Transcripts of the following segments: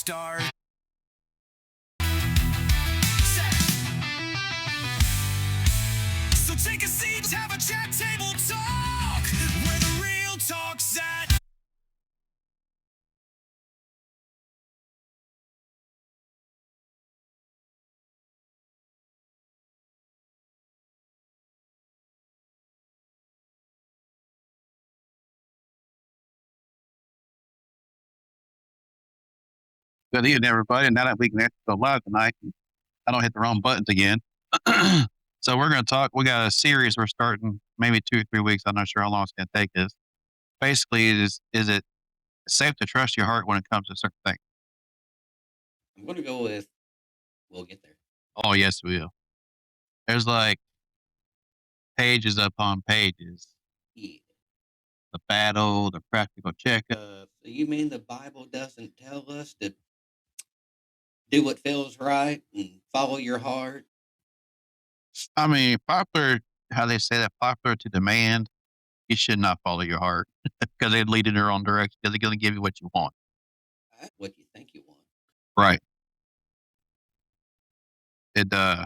start. So take a seat, have a chat, table talk, where the real talk's at. Good evening, everybody. Now that we can actually go live tonight, I don't hit the wrong buttons again. So we're going to talk. We got a series we're starting, maybe 2 or 3 weeks. I'm not sure how long it's going to take this. Basically, is it safe to trust your heart when it comes to certain things? I'm gonna go with we'll get there. Oh, yes, we will. There's like pages upon pages. Yeah. The battle, the practical checkup. So you mean the Bible doesn't tell us to do what feels right and follow your heart? I mean, popular, how they say that, popular to demand, you should not follow your heart because they lead in their own direction because they're going to give you what you want. What you think you want? Right.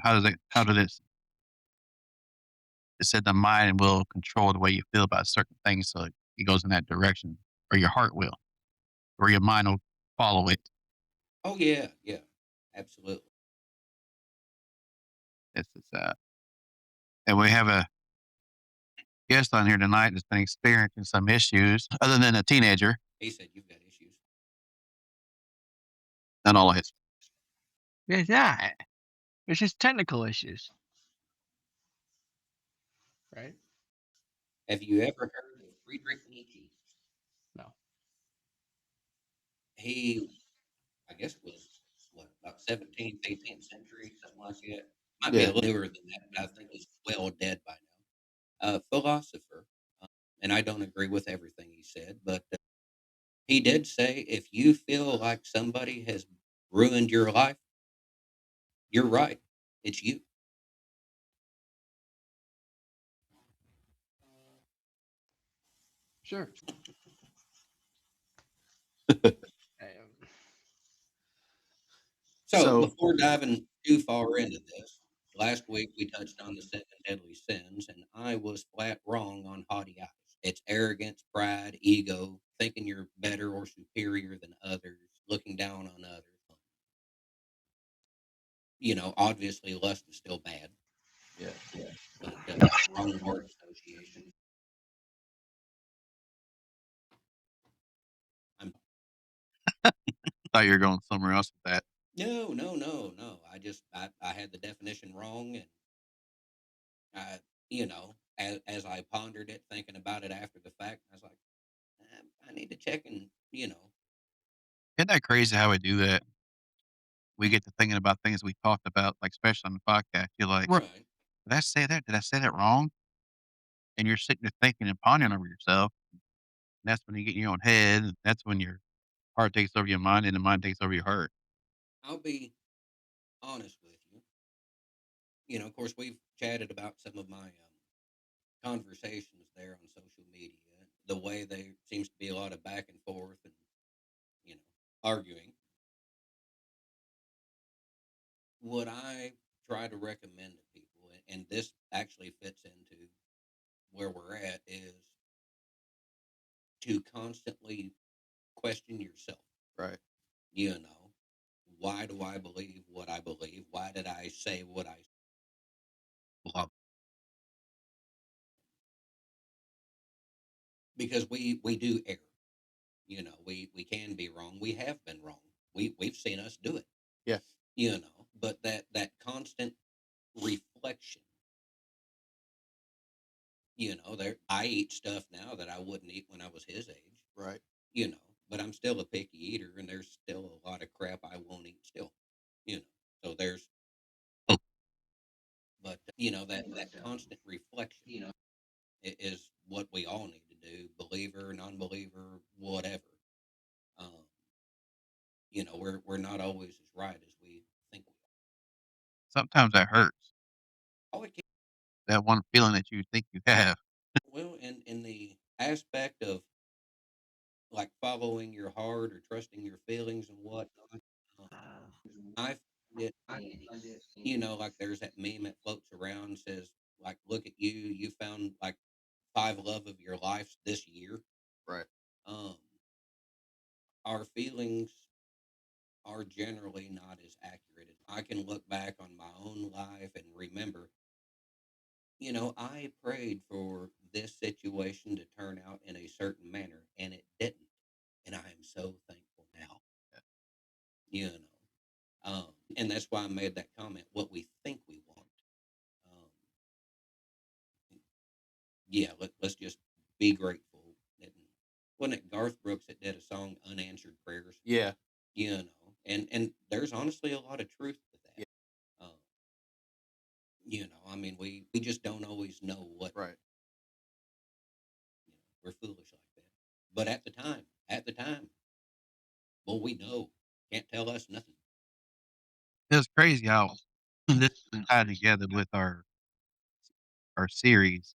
How does it said the mind will control the way you feel about certain things, so it goes in that direction, or your heart will, or your mind will follow it. Oh yeah, yeah, absolutely. It's and we have a guest on here tonight that's been experiencing some issues, other than a teenager, He said you've got issues. not all of his. It's not. It's just technical issues, right? Have you ever heard of Friedrich Nietzsche? No. He, I guess, was what about 17th, 18th century, something like that. Might be a Yeah. little newer than that, but I think he's well dead by now. Philosopher, and I don't agree with everything he said, but he did say if you feel like somebody has ruined your life, you're right. It's you. Sure. Um, So So before diving too far into this, last week we touched on the seven deadly sins, and I was flat wrong on haughty eyes. It's arrogance, pride, ego, thinking you're better or superior than others, looking down on others. Obviously lust is still bad, yeah, but wrong word association. I'm thought you were going somewhere else with that. no, no, no, no. I had the definition wrong, and I, as I pondered it, thinking about it after the fact, I was like, I need to check and Isn't that crazy how we do that? We get to thinking about things we talked about, like especially on the podcast. You're like, right. did I say that? Did I say that wrong? And you're sitting there thinking and pondering over yourself. And that's when you get in your own head. And that's when your heart takes over your mind, and the mind takes over your heart. I'll be honest with you. Of course, we've chatted about some of my conversations there on social media. The way there seems to be a lot of back and forth and you know arguing. What I try to recommend to people, and this actually fits into where we're at, is to constantly question yourself. Right. You know, why do I believe what I believe? Why did I say what I Well, because we do err. We can be wrong. We have been wrong. We've seen us do it. yeah. But that constant reflection. There I eat stuff now that I wouldn't eat when I was his age. Right. You know, but I'm still a picky eater, and there's still a lot of crap I won't eat still. You know, so there's but that constant reflection. Is what we all need to do, believer, non-believer, whatever. Um, we're not always as right as we think we Sometimes that hurts. are. Oh, it can. That one feeling that you think you have. Well, in the aspect of like following your heart or trusting your feelings and whatnot. I find it, like there's that meme that floats around says, like, look at you, you found like five love of your life this year. Right. Um, our feelings are generally not as accurate. I can look back on my own life and remember, I prayed for this situation to turn out in a certain manner and it didn't. And I am so thankful now, you know. And that's why I made that comment, what we think we want. Um, yeah, let's just be grateful. And wasn't it Garth Brooks that did a song, Unanswered Prayers? Yeah. And there's honestly a lot of truth to Yeah. that. I mean, we just don't always know what, Right. we're foolish like that. But at the time, well, we know. Can't tell us nothing. It's crazy how this is tied together with our series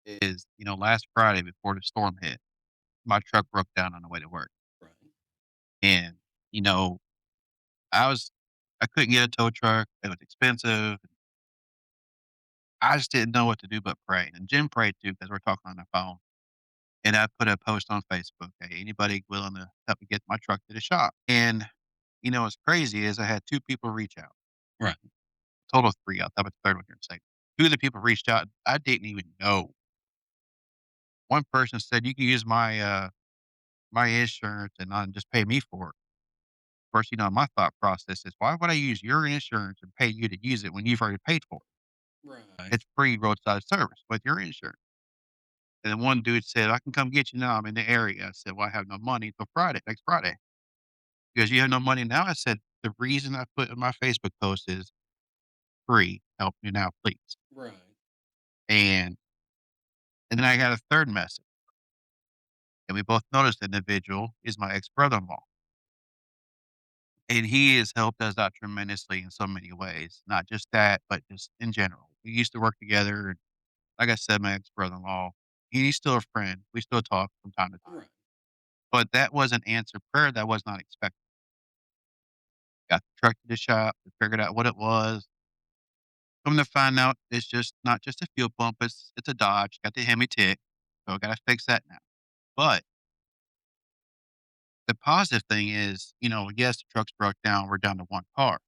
is, last Friday before the storm hit, my truck broke down on the way to work. Right. And, you know, I was I couldn't get a tow truck. It was expensive. I just didn't know what to do but pray. And Jim prayed too because we're talking on the phone. And I put a post on Facebook, hey, anybody willing to help me get my truck to the shop? And, what's crazy is I had two people reach out. Right. Total of three. I'll have a third one here in a second. Two of the people reached out. I didn't even know. One person said, you can use my insurance and just pay me for it. Of course, my thought process is, why would I use your insurance and pay you to use it when you've already paid for it? Right. It's free roadside service with your insurance. And then one dude said, I can come get you now. I'm in the area. I said, well, I have no money until Friday, next Friday. Because you have no money now. I said, the reason I put in my Facebook post is free. Help me now, please. Right. And and then I got a third message. And we both noticed the individual is my ex brother in law. And he has helped us out tremendously in so many ways. Not just that, but just in general. We used to work together. And like I said, my ex brother in law, he's still a friend. We still talk from time to time. Right. But that was an answered prayer that was not expected. Got the truck to the shop, we figured out what it was. Come to find out, it's just not just a fuel pump, it's a Dodge, got the Hemi tick, so I gotta fix that now. But the positive thing is, yes, the truck's broke down, we're down to 1 car.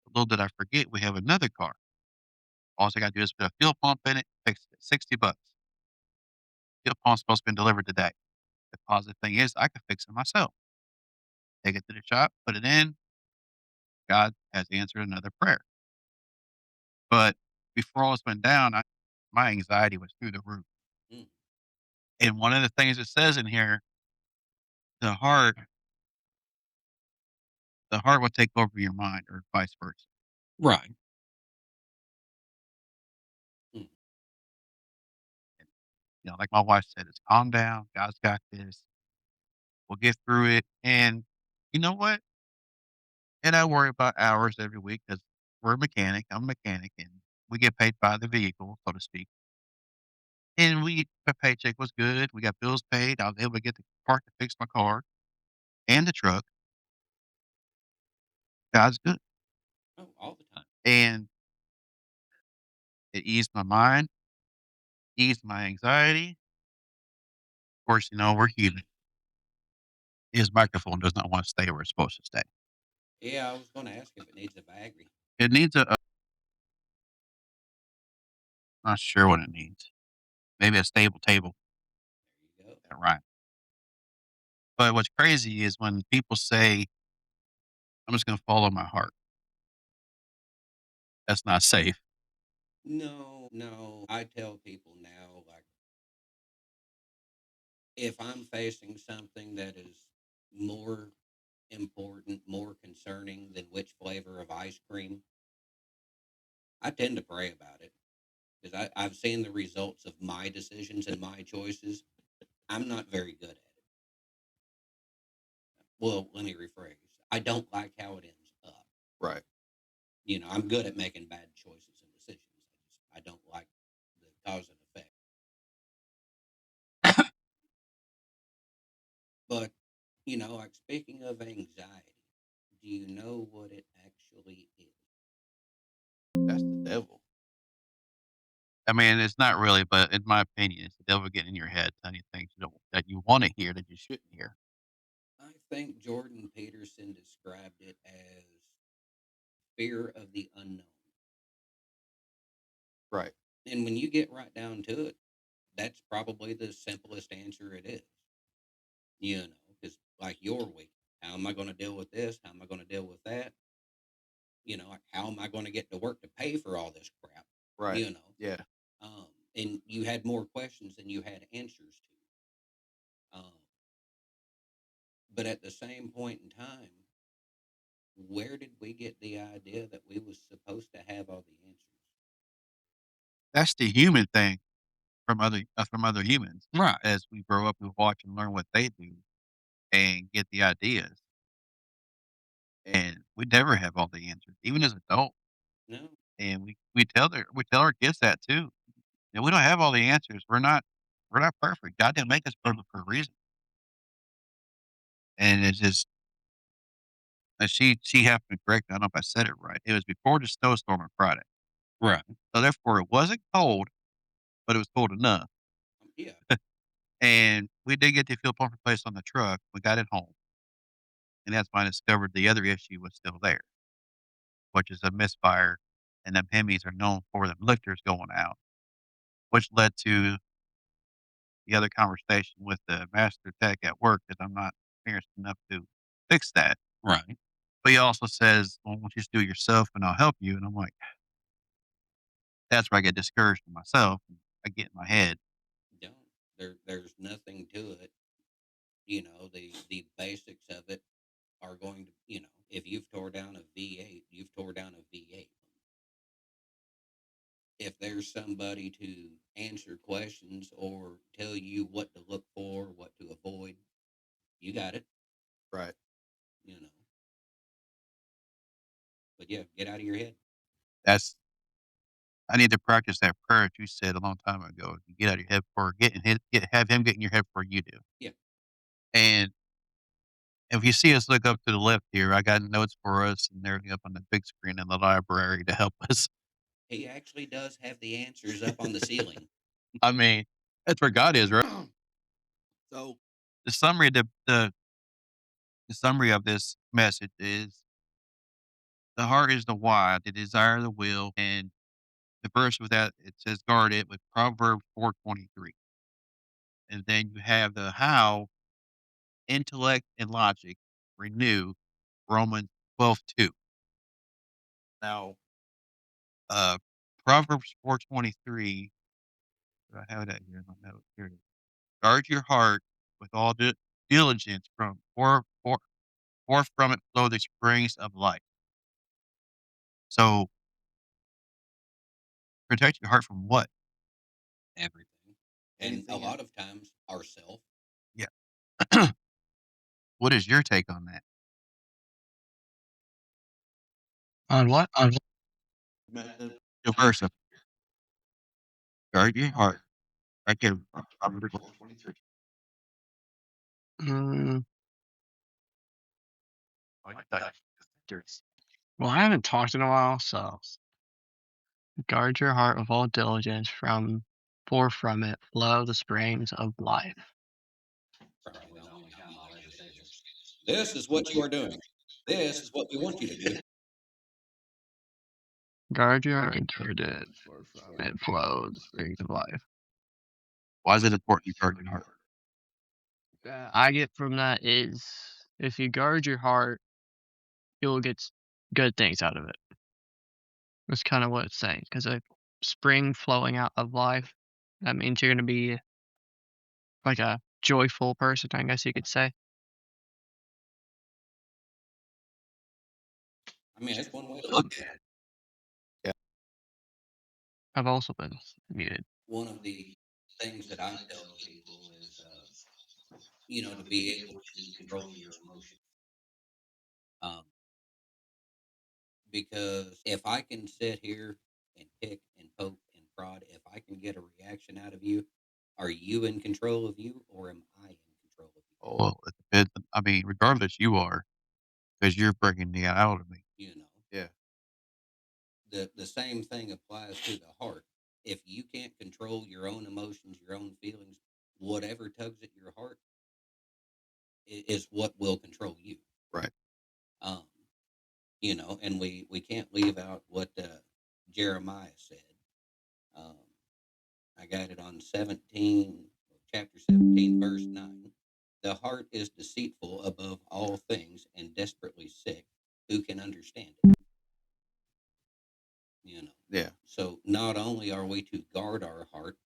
Little did I forget, we have another car. All I gotta do is put a fuel pump in it, fix it, $60. Fuel pump's supposed to be delivered today. The positive thing is I could fix it myself. Take it to the shop, put it in, God has answered another prayer. But before all this went down, my anxiety was through the roof. Mm. And one of the things it says in here, the heart the heart will take over your mind or vice versa. Right. Mm. Like my wife said, it's calm down. God's got this. We'll get through it. And you know what? And I worry about hours every week because we're a mechanic. I'm a mechanic and we get paid by the vehicle, so to speak. And the paycheck was good. We got bills paid. I was able to get the part to fix my car and the truck. God's good. Oh, all the time. And it eased my mind, eased my anxiety. Of course, we're human. His microphone does not want to stay where it's supposed to stay. Yeah, I was going to ask if it needs a battery. It needs not sure what it needs. Maybe a stable table. There you go. Right. But what's crazy is when people say, I'm just going to follow my heart. That's not safe. No, no. I tell people now, like, if I'm facing something that is more important, more concerning than which flavor of ice cream, I tend to pray about it because I've seen the results of my decisions and my choices. I'm not very good at it. Well, let me rephrase. I don't like how it ends up. Right. I'm good at making bad choices and decisions. I don't like the cause and effect. But, like speaking of anxiety, Do you know what it actually is? That's the devil. I mean, it's not really, but in my opinion, it's the devil getting in your head, telling you things that you want to hear that you shouldn't hear. I think Jordan Peterson described it as fear of the unknown. Right. And when you get right down to it, that's probably the simplest answer it is. Because like your week, how am I going to deal with this? How am I going to deal with that? Like how am I going to get to work to pay for all this crap? Right. You know, Yeah. and you had more questions than you had answers to. But at the same point in time, where did we get the idea that we was supposed to have all the answers? That's the human thing from other humans. Right. As we grow up, we watch and learn what they do and get the ideas. And we never have all the answers, even as adults. No, And we tell our kids that too. And we don't have all the answers. We're not perfect. God didn't make us perfect for a reason. And it's just she happened to correct me. I don't know if I said it right. It was before the snowstorm on Friday. right? So therefore it wasn't cold, but it was cold enough. Yeah, And we did get the fuel pump replaced on the truck. We got it home. And that's when I discovered the other issue was still there, which is a misfire. And them Hemis are known for them lifters going out, which led to the other conversation with the master tech at work that I'm not experienced enough to fix that. right. But he also says, "Well, why don't you just do it yourself and I'll help you?" And I'm like, that's where I get discouraged in myself. And I get in my head. Don't. There's nothing to it. The basics of it are going to, if you've tore down a V8, you've tore down a V8. If there's somebody to answer questions or tell you what to look for, what to avoid, you got it, Right. you know. But yeah, get out of your head. That's I need to practice that prayer that you said a long time ago. You get out of your head for have him get in your head before you do. Yeah, And if you see us look up to the left here, I got notes for us and everything up on the big screen in the library to help us. he actually does have the answers up on the ceiling. I mean, that's where God is, right? So the summary of the summary of this message is the heart is the why, the desire, the will, and the verse with that it says guard it with Proverbs 4:23. And then you have the how, intellect and logic, renew Romans 12:2. Now, uh, Proverbs 4:23. I have that here in my notes. Here it is. Guard your heart with all diligence, for from it flow the springs of life. So protect your heart from what? Everything. And a lot of times, ourself. Yeah. What is your take on that? On what? On what? The verse of guard your heart. Right there, Proverbs 4:23. Mm, Oh, you thought well, I haven't talked in a while, so guard your heart with all diligence for from it flow the springs of life. Probably the only time I'll ever say this. This is what you are doing. This is what we want you to do. Guard your heart with diligence, for from it flow the springs of life. Why is it important to guard your heart? That I get from that is if you guard your heart, you'll get good things out of it. That's kind of what it's saying. Because a spring flowing out of life, that means you're going to be like a joyful person, I guess you could say. I mean, that's one way to look at it. Yeah. I've also been muted. One of the things that I tell people is, to be able to control your emotions. Um, because if I can sit here and pick and poke and prod, if I can get a reaction out of you, are you in control of you or am I in control of you? Well, it depends. I mean, regardless, you are. because you're bringing it out of me. Yeah. The same thing applies to the heart. If you can't control your own emotions, your own feelings, whatever tugs at your heart is what will control you. Right. Um, and we can't leave out what Jeremiah said. Um, I got it on chapter 17, verse 9. The heart is deceitful above all things and desperately sick. Who can understand it? Yeah. So not only are we to guard our heart,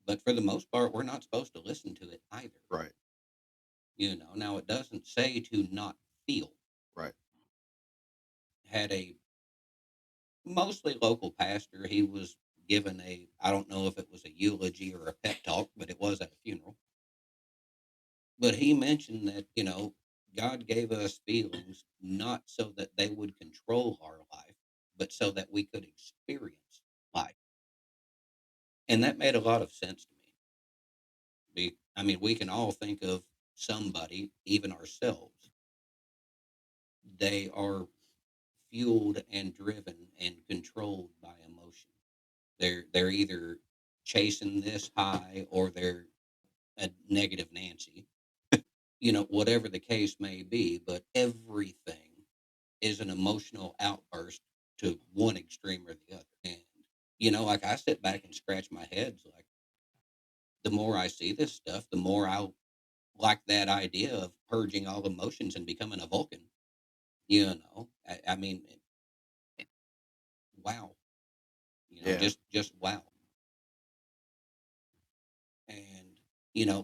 but for the most part, we're not supposed to listen to it either. Right. Now it doesn't say to not feel. Right. Had a mostly local pastor. He was given I don't know if it was a eulogy or a pep talk, but it was at a funeral. But he mentioned that, God gave us feelings not so that they would control our life, but so that we could experience life. And that made a lot of sense to me. I mean, we can all think of somebody, even ourselves. They are fueled and driven and controlled by emotion. They're either chasing this high or they're a negative Nancy. Whatever the case may be, but everything is an emotional outburst to one extreme or the other. And like I sit back and scratch my head, like the more I see this stuff, the more I like that idea of purging all emotions and becoming a Vulcan. I mean, wow. Yeah. Just wow. And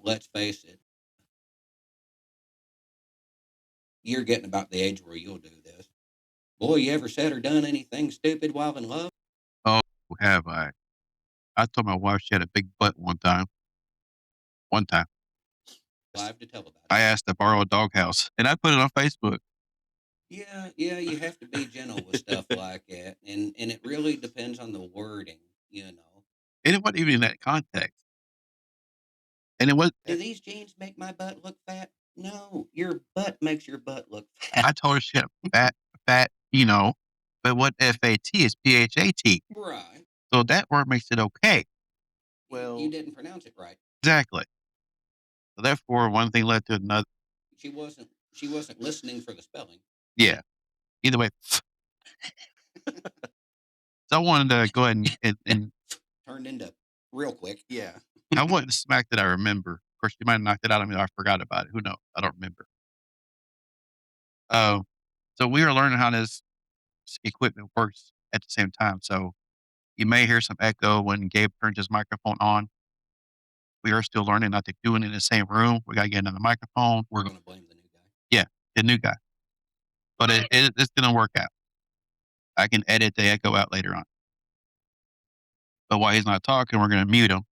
let's face it, you're getting about the age where you'll do this. Boy, you ever said or done anything stupid while in love? Oh, have I? I told my wife she had a big butt one time. One time, Live to tell about I it. asked to borrow a doghouse, and I put it on Facebook. Yeah, you have to be gentle with stuff like that, and it really depends on the wording. And it wasn't even in that context. And it was. Do these jeans make my butt look fat? No, your butt makes your butt look fat. I told her she had fat, but what FAT is PHAT. Right. So that word makes it okay. You didn't pronounce it right. Exactly. So therefore, one thing led to another. She wasn't listening for the spelling. Yeah. Either way. So I wanted to go ahead and Turned into real quick. Yeah. I wasn't smack that I remember. Of course, you might have knocked it out of me. I forgot about it. Who knows? I don't remember. Oh, so we are learning how this equipment works at the same time. So you may hear some echo when Gabe turns his microphone on. We are still learning not to do it in the same room. We got to get another microphone. We're going to blame the new guy. Yeah, the new guy. But it's going to work out. I can edit the echo out later on. But while he's not talking, we're going to mute him.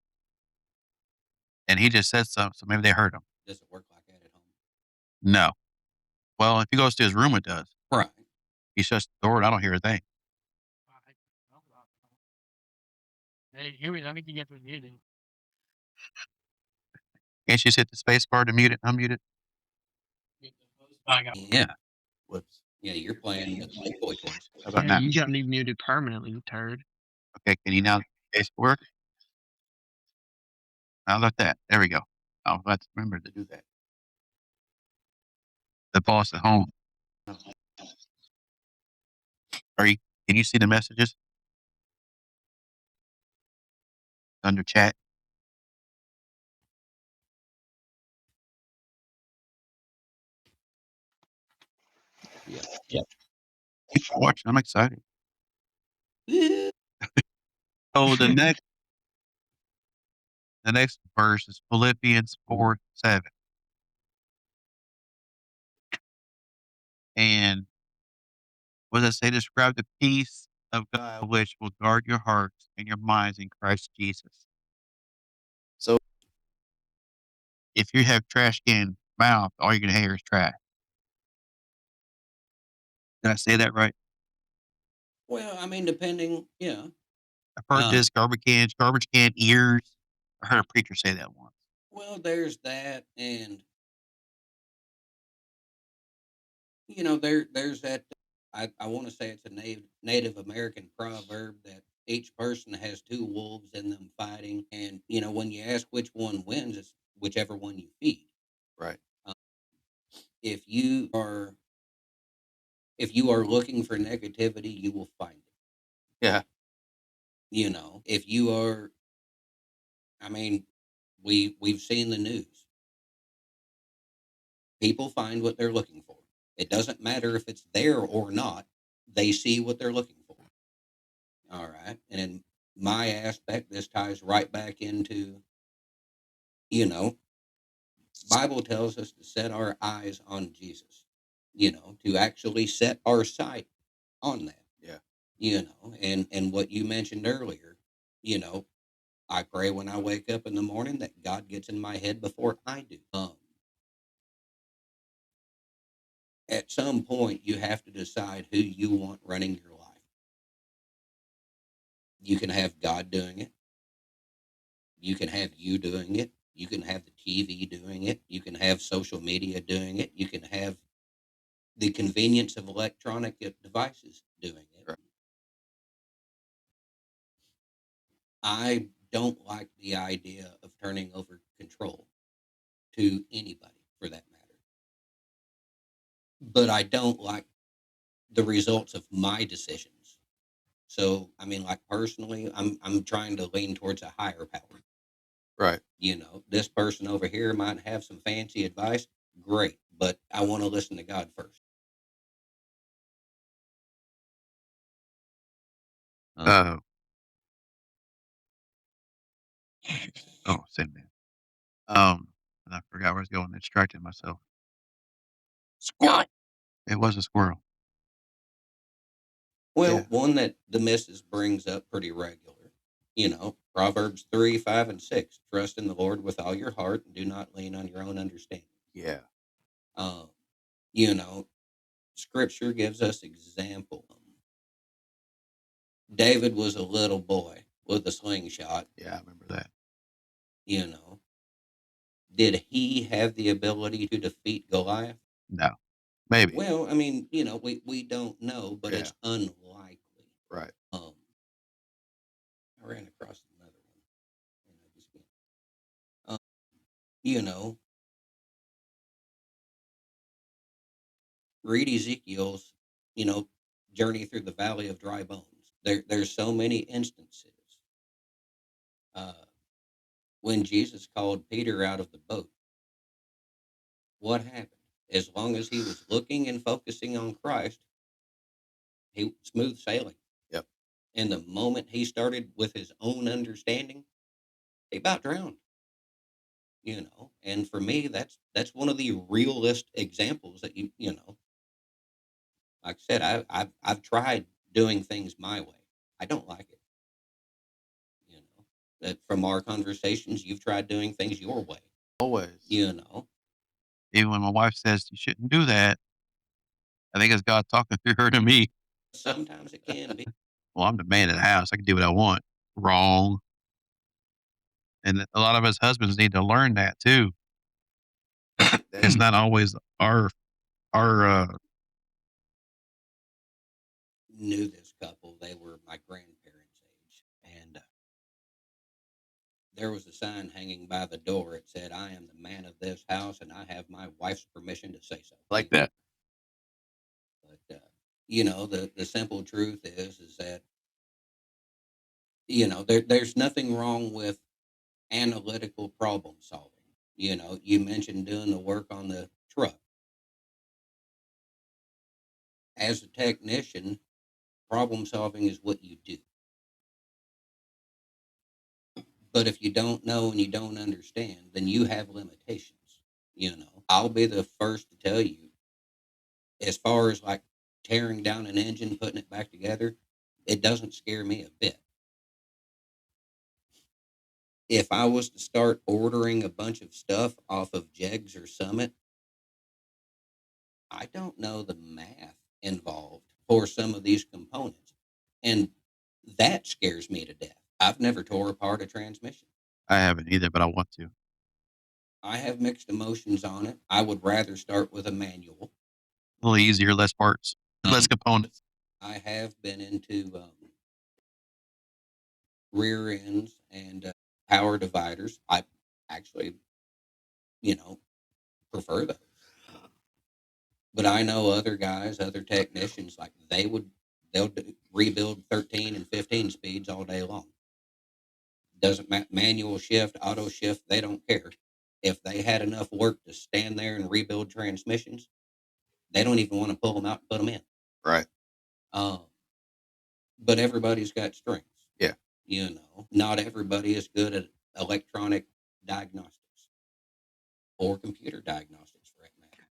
And he just said something, so maybe they heard him. Does it work like that at home? No. Well, if he goes to his room, it does. Right. He shuts the door and I don't hear a thing. Hey, here we go. Let me get the muted. Can't you just hit the space bar to mute it, unmute it? Yeah. Whoops. Yeah, you're playing with my toy toys. How about Yeah, now? you got me muted permanently, you turd. Okay, can you now space work? How about that? There we go. I'll have to remember to do that. The boss at home. Can you see the messages? Under chat? Yeah. Keep watching. I'm excited. So the next verse is Philippians 4:7. And what does it say? Describe the peace of God which will guard your hearts and your minds in Christ Jesus. So if you have trash can mouth, all you're gonna hear is trash. Did I say that right? Well, I mean, depending, yeah. I've heard this garbage can ears. I heard a preacher say that once. Well, there's that, and There's that. I want to say it's a Native American proverb that each person has two wolves in them fighting, and when you ask which one wins, it's whichever one you feed. Right. Uh, if you are if you are looking for negativity, you will find it. Yeah. If you are, I mean, we've seen the news. People find what they're looking for. It doesn't matter if it's there or not. They see what they're looking for. All right. And in my aspect, this ties right back into, you know, Bible tells us to set our eyes on Jesus, to actually set our sight on that, Yeah. and what you mentioned earlier, you know, I pray when I wake up in the morning that God gets in my head before I do. At some point, you have to decide who you want running your life. You can have God doing it. You can have you doing it. You can have the TV doing it. You can have social media doing it. You can have the convenience of electronic devices doing it. Right. I don't like the idea of turning over control to anybody for that matter. But I don't like the results of my decisions. So, I mean, like personally, I'm trying to lean towards a higher power. Right. This person over here might have some fancy advice. Great, but I want to listen to God first. Uh, oh, same man. And I forgot where I was going. I distracted myself. Squirrel. It was a squirrel. Well, Yeah. one that the missus brings up pretty regular. Proverbs 3, 5, and 6. Trust in the Lord with all your heart and do not lean on your own understanding. Yeah. Um, you know, Scripture gives us example. David was a little boy with a slingshot. Yeah, I remember that. You know, did he have the ability to defeat Goliath? No. Maybe. Well, I mean, we don't know, but Yeah. it's unlikely. Right. I ran across another one, and I just can't. You know, read Ezekiel's, you know, journey through the valley of dry bones. There's so many instances. Uh, when Jesus called Peter out of the boat, what happened? As long as he was looking and focusing on Christ, he smooth sailing. Yep. And the moment he started with his own understanding, he about drowned. And for me, that's one of the realist examples that like I said, I've tried doing things my way. I don't like it. That from our conversations, you've tried doing things your way. Always. Even when my wife says you shouldn't do that, I think it's God talking through her to me. Sometimes it can be. Well, I'm the man of the house. I can do what I want. Wrong. And a lot of us husbands need to learn that too. It's not always our Knew this couple. They were my grandparents' age, and there was a sign hanging by the door. It said, "I am the man of this house, and I have my wife's permission to say so." like that. But the simple truth is that there's nothing wrong with analytical problem solving. You mentioned doing the work on the truck. As a technician, problem solving is what you do. But if you don't know and you don't understand, then you have limitations. I'll be the first to tell you, as far as like tearing down an engine, putting it back together, it doesn't scare me a bit. If I was to start ordering a bunch of stuff off of Jegs or Summit, I don't know the math involved for some of these components. And that scares me to death. I've never tore apart a transmission. I haven't either, but I want to. I have mixed emotions on it. I would rather start with a manual, A little easier, less parts, less components. I have been into rear ends and power dividers. I actually, prefer those. But I know other guys, other technicians, like rebuild 13 and 15 speeds all day long. Doesn't manual shift, auto shift, they don't care. If they had enough work to stand there and rebuild transmissions, they don't even want to pull them out and put them in. Right. But everybody's got strengths. Yeah. Not everybody is good at electronic diagnostics or computer diagnostics for that matter.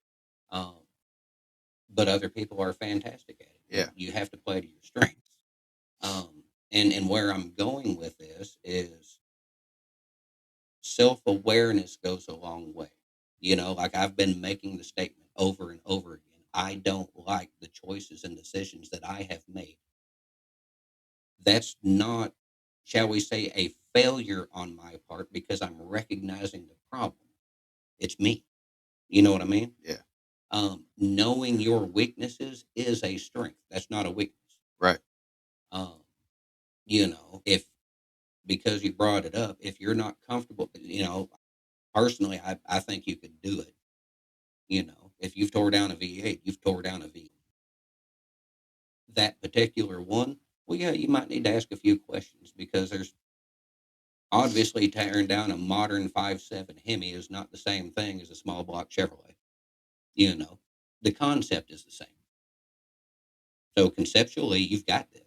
But other people are fantastic at it. Yeah. You have to play to your strengths. And where I'm going with this is self-awareness goes a long way. Like I've been making the statement over and over again. I don't like the choices and decisions that I have made. That's not, shall we say, a failure on my part because I'm recognizing the problem. It's me. You know what I mean? Yeah. Knowing your weaknesses is a strength. That's not a weakness. Right. If because you brought it up, if you're not comfortable, personally, I think you could do it. If you've tore down a V8, you've tore down a V. That particular one, well, yeah, you might need to ask a few questions because there's obviously tearing down a modern 5.7 Hemi is not the same thing as a small block Chevrolet. The concept is the same. So conceptually, you've got this.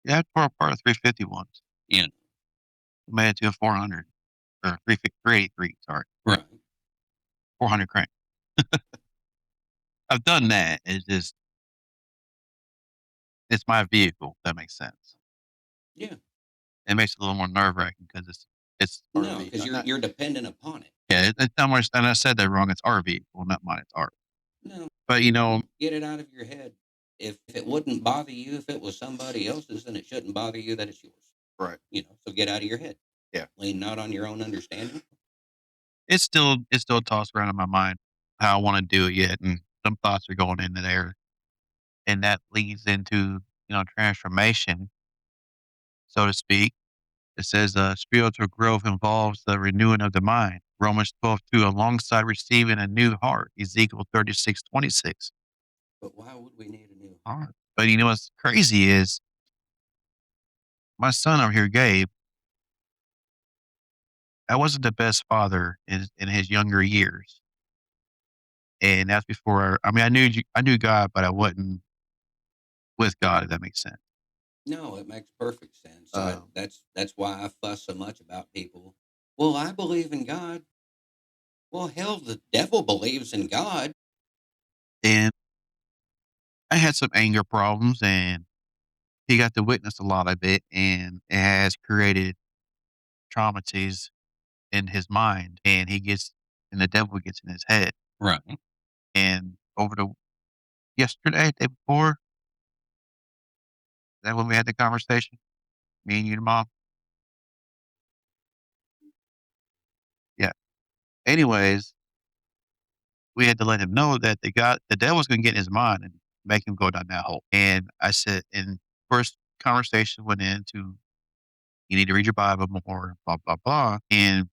Yeah, I tore apart a 350 once. Yeah. Made it to a 400 or 383. Sorry, Right. 400 crank. I've done that. It's my vehicle. If that makes sense. Yeah. It makes it a little more nerve wracking because it's No, because you're dependent upon it. Yeah, it's not much, and I said that wrong. It's our vehicle, not mine. It's ours. No, But get it out of your head. If it wouldn't bother you if it was somebody else's, then it shouldn't bother you that it's yours. right? So get out of your head. Yeah. Lean not on your own understanding. It's still tossed around in my mind how I want to do it yet, and some thoughts are going into there, and that leads into transformation, so to speak. It says spiritual growth involves the renewing of the mind. Romans 12:2, alongside receiving a new heart. Ezekiel 36:26. But why would we need a new Heart. But what's crazy is my son over here, Gabe. I wasn't the best father in his younger years, and that's before. I mean, I knew God, but I wasn't with God. If that makes sense. No, it makes perfect sense. Um, That's why I fuss so much about people. Well, I believe in God. Well, hell, the devil believes in God. And I had some anger problems, and he got to witness a lot of it, and it has created traumaties in his mind, and and the devil gets in his head. Right. And over the yesterday, day before, that when we had the conversation, me and you, and mom. Yeah. Anyways, we had to let him know that the devil's gonna get in his mind and make him go down that hole. And I said, and first conversation went into, you need to read your Bible more, blah, blah, blah. And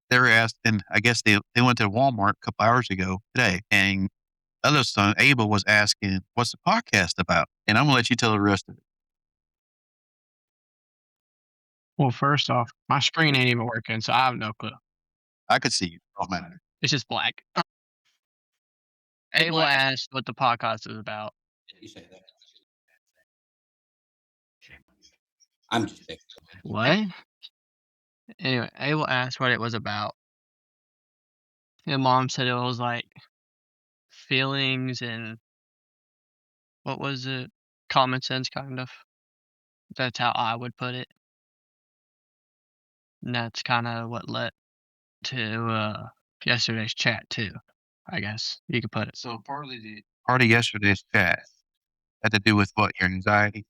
they were asked, and I guess they went to Walmart a couple hours ago today, and other son, Abel, was asking, what's the podcast about? And I'm gonna let you tell the rest of it. Well, first off, my screen ain't even working, so I have no clue. I could see you. Don't matter. It's just black. Abel asked what the podcast is about. You say that. I'm just picking. What? Anyway, Abel asked what it was about. And mom said it was like feelings and what was it? Common sense, kind of. That's how I would put it. And that's kind of what led to yesterday's chat, too. I guess you could put it. So part of yesterday's chat had to do with what? Your anxiety?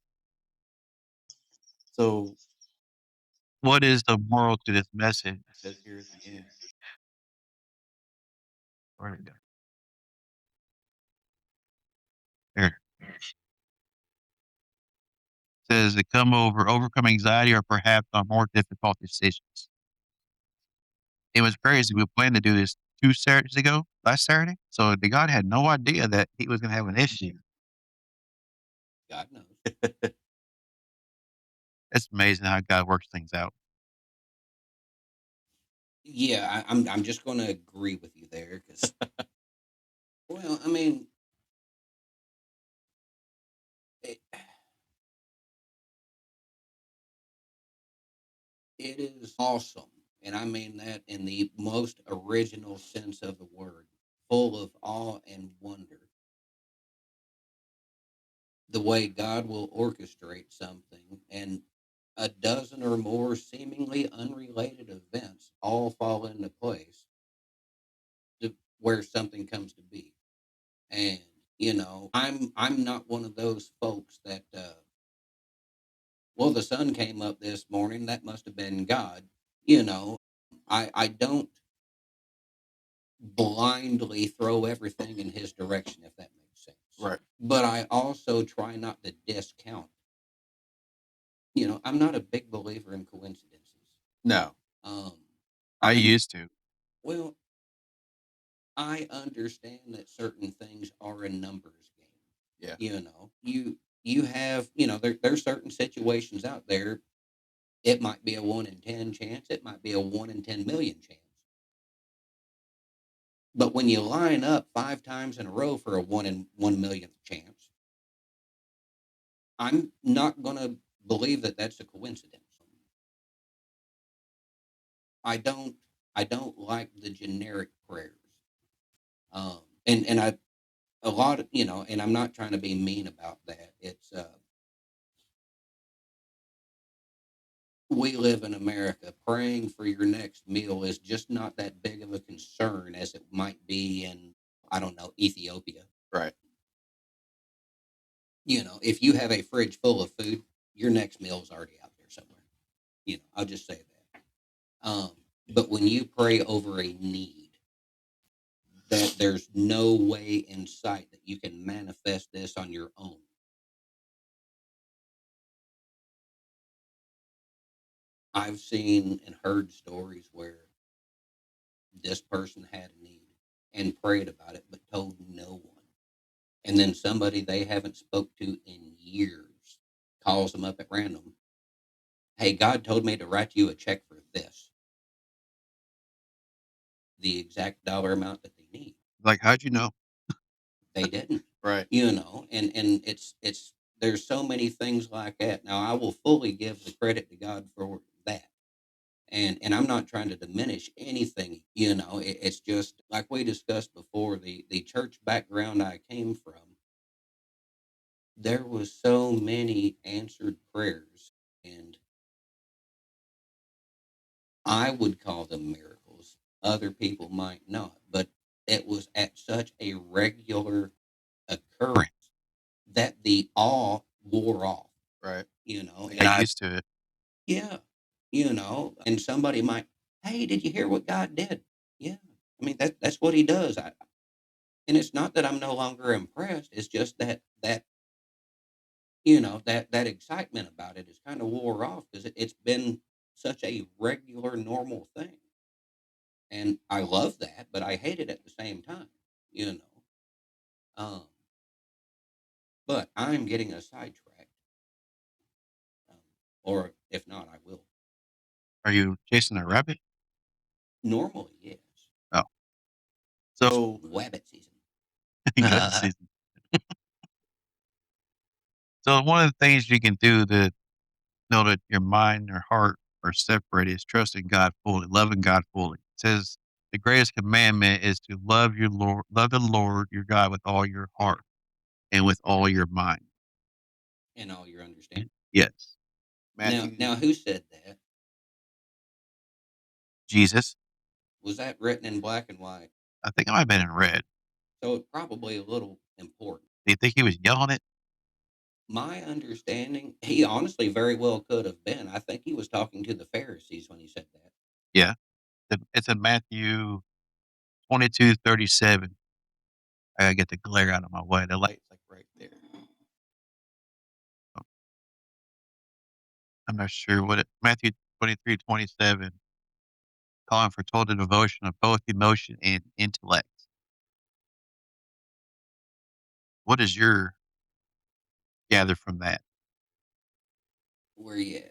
So what is the moral to this message? It says here at the end. Where did it go? Here. Says to come over, overcome anxiety or perhaps on more difficult decisions. It was crazy. We planned to do this 2 Saturdays ago, last Saturday. So the God had no idea that he was gonna have an issue. God knows. It's amazing how God works things out. Yeah, I'm just going to agree with you there because, well, I mean, it, it is awesome, and I mean that in the most original sense of the word, full of awe and wonder. The way God will orchestrate something and a dozen or more seemingly unrelated events all fall into place to where something comes to be. And I'm not one of those folks that well, the sun came up this morning, that must have been God. I don't blindly throw everything in his direction, if that makes sense. Right. But I also try not to discount. I'm not a big believer in coincidences. No. Um, I and used to. well, I understand that certain things are a numbers game. Yeah. You have, there's certain situations out there. It might be a 1 in 10 chance. It might be a 1 in 10 million chance. But when you line up 5 times in a row for a 1 in 1 millionth chance, I'm not going to believe that that's a coincidence. I don't. I don't like the generic prayers. And I a lot of and I'm not trying to be mean about that. It's we live in America. Praying for your next meal is just not that big of a concern as it might be in, I don't know, Ethiopia. Right. If you have a fridge full of food, your next meal is already out there somewhere. I'll just say that. But when you pray over a need that there's no way in sight that you can manifest this on your own, I've seen and heard stories where this person had a need and prayed about it, but told no one. And then somebody they haven't spoke to in years calls them up at random. Hey, God told me to write you a check for this, the exact dollar amount that they need. Like, how'd you know? They didn't, Right. and it's there's so many things like that. Now I will fully give the credit to God for that. And I'm not trying to diminish anything, it's just like we discussed before, the church background I came from, there was so many answered prayers, and I would call them miracles. Other people might not, but it was at such a regular occurrence that the awe wore off. Right. And Get used to it. yeah, and somebody might, hey, did you hear what God did? Yeah. I mean, that's what he does. And it's not that I'm no longer impressed. It's just that excitement about it is kind of wore off because it's been such a regular, normal thing. And I love that, but I hate it at the same time, you know. Um, but I'm getting a sidetracked, um, or if not, I will. Are you chasing a rabbit? Normally, yes. Oh. So Wabbit season. good season. So one of the things you can do to know that your mind or heart are separated is trusting God fully, loving God fully. It says the greatest commandment is to love the Lord your God with all your heart and with all your mind. And all your understanding. Yes. Now, who said that? Jesus. Was that written in black and white? I think it might have been in red. So it's probably a little important. Do you think he was yelling it? My understanding, he honestly very well could have been. I think he was talking to the Pharisees when he said that. Yeah. It's in Matthew 22:37. I gotta get the glare out of my way. The light's like right there. I'm not sure what it Matthew 23:27, calling for total devotion of both emotion and intellect. What is your gather from that? Where you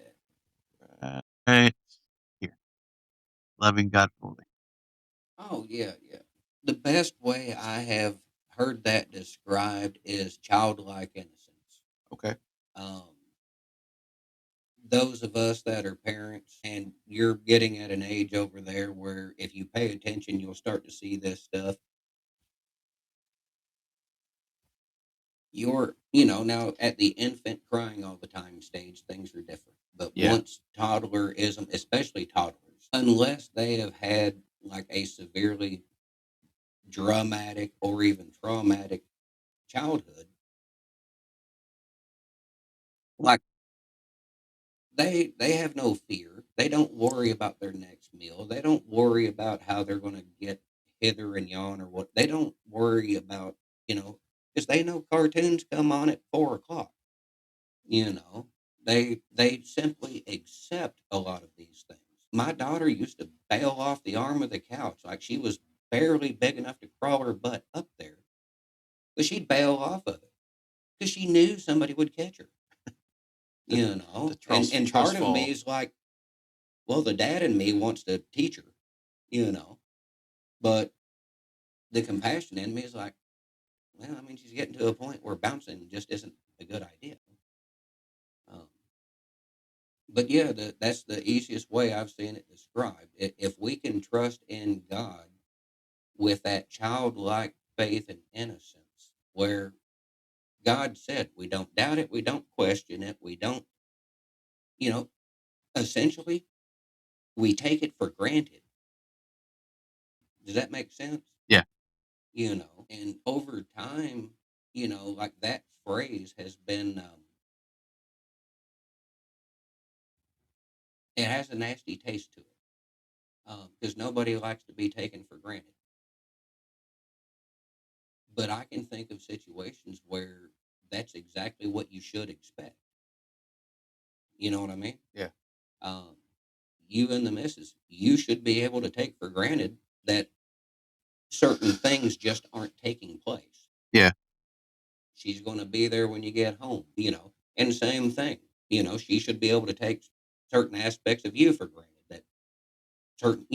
at? Right here, loving God fully. Oh, yeah, yeah. The best way I have heard that described is childlike innocence. Okay. Um, those of us that are parents, and you're getting at an age over there where if you pay attention, you'll start to see this stuff. Now at the infant crying all the time stage, things are different. But Yeah. once toddlerism, especially toddlers, unless they have had like a severely dramatic or even traumatic childhood, like they have no fear. They don't worry about their next meal. They don't worry about how they're going to get hither and yon or what. They don't worry about because they know cartoons come on at 4 o'clock. You know, they simply accept a lot of these things. My daughter used to bail off the arm of the couch like she was barely big enough to crawl her butt up there, but she'd bail off of it because she knew somebody would catch her. The And trust part of me fall. is like, well, the dad in me wants to teach her, you know, but the compassion in me is like, well, I mean, she's getting to a point where bouncing just isn't a good idea. Um, but yeah, that's the easiest way I've seen it described. If we can trust in God with that childlike faith and innocence, where God said we don't doubt it, we don't question it, we don't, you know, essentially we take it for granted. Does that make sense? Yeah. And over time, like that phrase has been, it has a nasty taste to it because nobody likes to be taken for granted. But I can think of situations where that's exactly what you should expect. You know what I mean? Yeah. Um, you and the missus, you should be able to take for granted that certain things just aren't taking place. Yeah. She's going to be there when you get home, and same thing, she should be able to take certain aspects of you for granted that certain,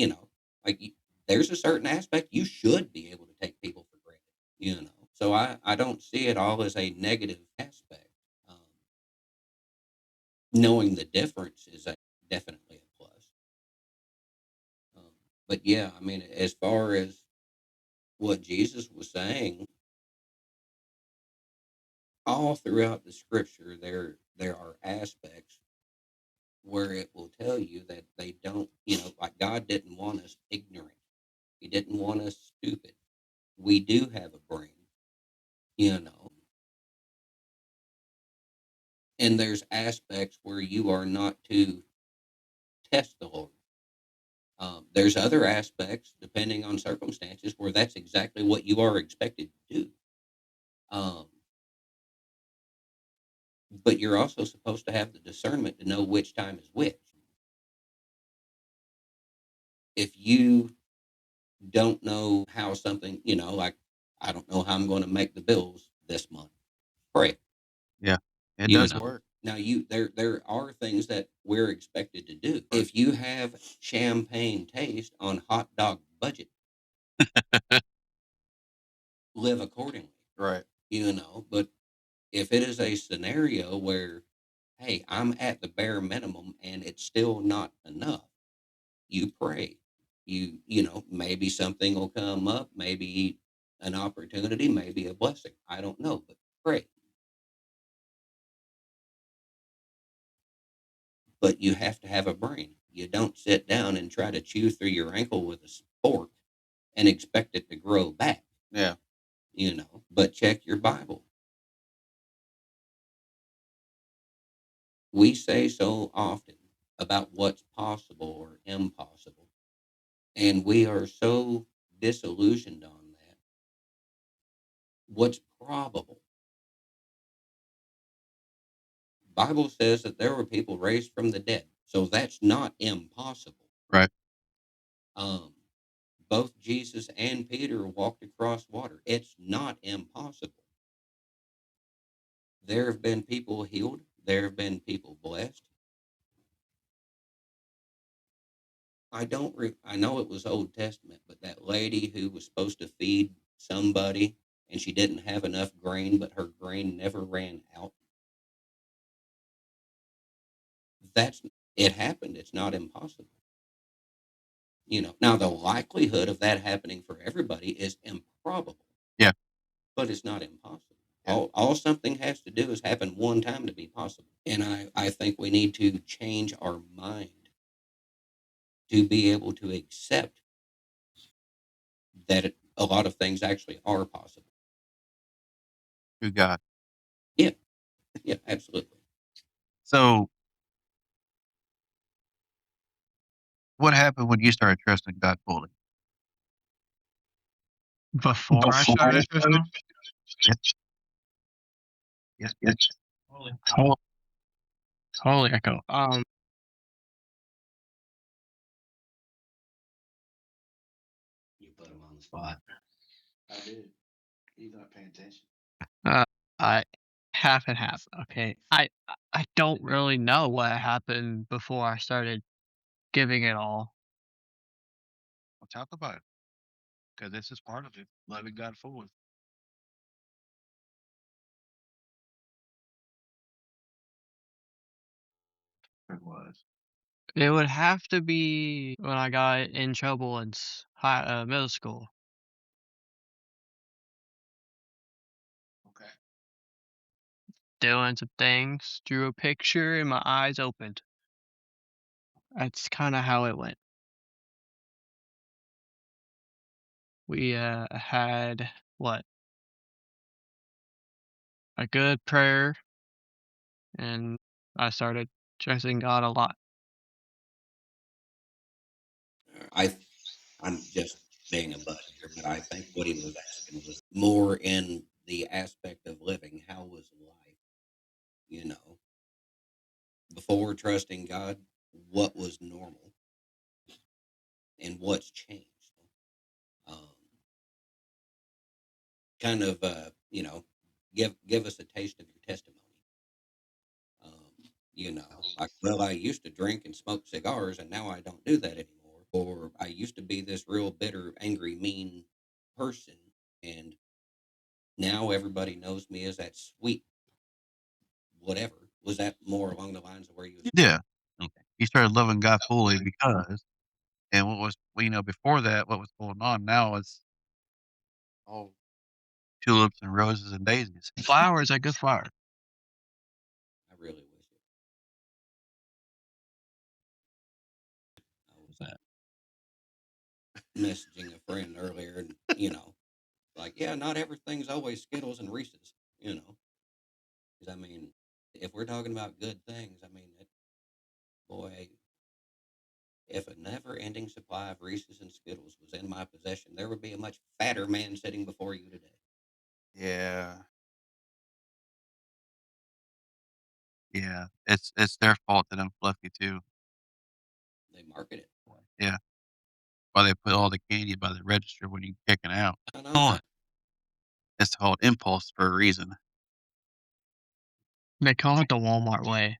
like there's a certain aspect you should be able to take people for granted, So I don't see it all as a negative aspect. Um, knowing the difference is definitely a plus. Um, but yeah, I mean, as far as what Jesus was saying, all throughout the scripture, there are aspects where it will tell you that they don't, like God didn't want us ignorant. He didn't want us stupid. We do have a brain, you know, and there's aspects where you are not to test the Lord. There's other aspects, depending on circumstances, where that's exactly what you are expected to do. Um, but you're also supposed to have the discernment to know which time is which. If you don't know how something, like I don't know how I'm going to make the bills this month, pray. Yeah. It You does know, work. now there are things that we're expected to do. If you have champagne taste on hot dog budget, live accordingly. Right. But if it is a scenario where, hey, I'm at the bare minimum and it's still not enough, you pray. Maybe something will come up, maybe an opportunity, maybe a blessing. I don't know, but pray. But you have to have a brain. You don't sit down and try to chew through your ankle with a fork and expect it to grow back, Yeah. But check your Bible. We say so often about what's possible or impossible, and we are so disillusioned on that. What's probable? Bible says that there were people raised from the dead, so that's not impossible. Right. Um, both Jesus and Peter walked across water. It's not impossible. There have been people healed. There have been people blessed. I know it was Old Testament, but that lady who was supposed to feed somebody and she didn't have enough grain, but her grain never ran out. That's it happened. It's not impossible. Now the likelihood of that happening for everybody is improbable, Yeah. but it's not impossible. Yeah. All something has to do is happen one time to be possible. And I think we need to change our mind to be able to accept that a lot of things actually are possible. Through God. Yeah, yeah, absolutely. So, what happened when you started trusting God fully? Before I started trusting him? Yes. Yes. Yes. Totally, totally echo. You put them on the spot. Uh, I half and half. Okay, I don't really know what happened before I started giving it all. We'll talk about it because this is part of it. Loving God fully. It was. It would have to be when I got in trouble in middle school. Okay. Doing some things, drew a picture, and my eyes opened. That's kind of how it went. We had what a good prayer, and I started trusting God a lot. I I'm just being a butt here, but I think what he was asking was more in the aspect of living. How was life? You know, before trusting God, what was normal and what's changed? Um, kind of, give us a taste of your testimony. Like, well, I used to drink and smoke cigars, and now I don't do that anymore. Or I used to be this real bitter, angry, mean person, and now everybody knows me as that sweet whatever. Was that more along the lines of where you was? Yeah. Okay. You started loving God fully because, and what was, well, before that, what was going on now is all tulips and roses and daisies. Flowers are good flowers. I really wish it. I was messaging a friend earlier, and like, yeah, not everything's always Skittles and Reese's. Because I mean, if we're talking about good things, I mean, boy, if a never-ending supply of Reese's and Skittles was in my possession, there would be a much fatter man sitting before you today. Yeah. Yeah. It's their fault that I'm fluffy too. They market it. Yeah. Why they put all the candy by the register when you checking out. I know. Oh, it's called impulse for a reason. They call it the Walmart way.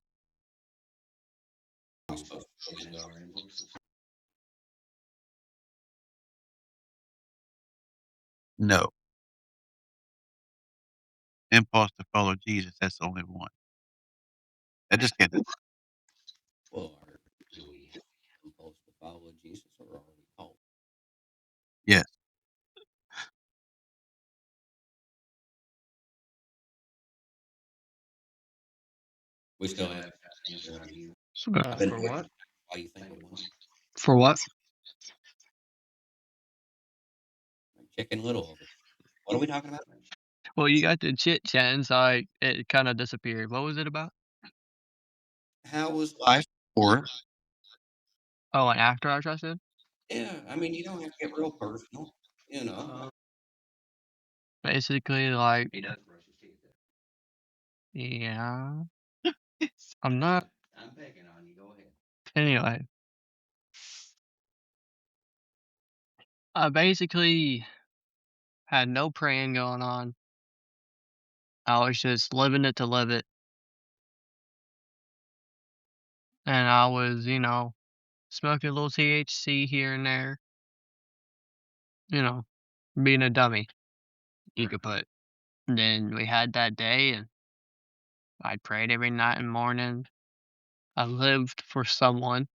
I'm supposed to go into our inbox. No. Impulse to follow Jesus, that's the only one. I just can't. Well, do we have the impulse to follow Jesus, or are we called? Yes. We still have the answer on you. I've been For wondering what? why you think it was. For what? Like Chicken Little over. What are we talking about? Well, you got the chit chat, so it kind of disappeared. What was it about? How was life? Or Oh, and after I trusted? Yeah, I mean, you don't have to get real personal. You know, Basically, like, he does brush his teeth. yeah. I'm not. I'm picking on you. Go ahead. Anyway, I basically had no praying going on. I was just living it to live it. And I was, smoking a little THC here and there, you know, being a dummy, you could put. And then we had that day, and I prayed every night and morning. I lived for someone,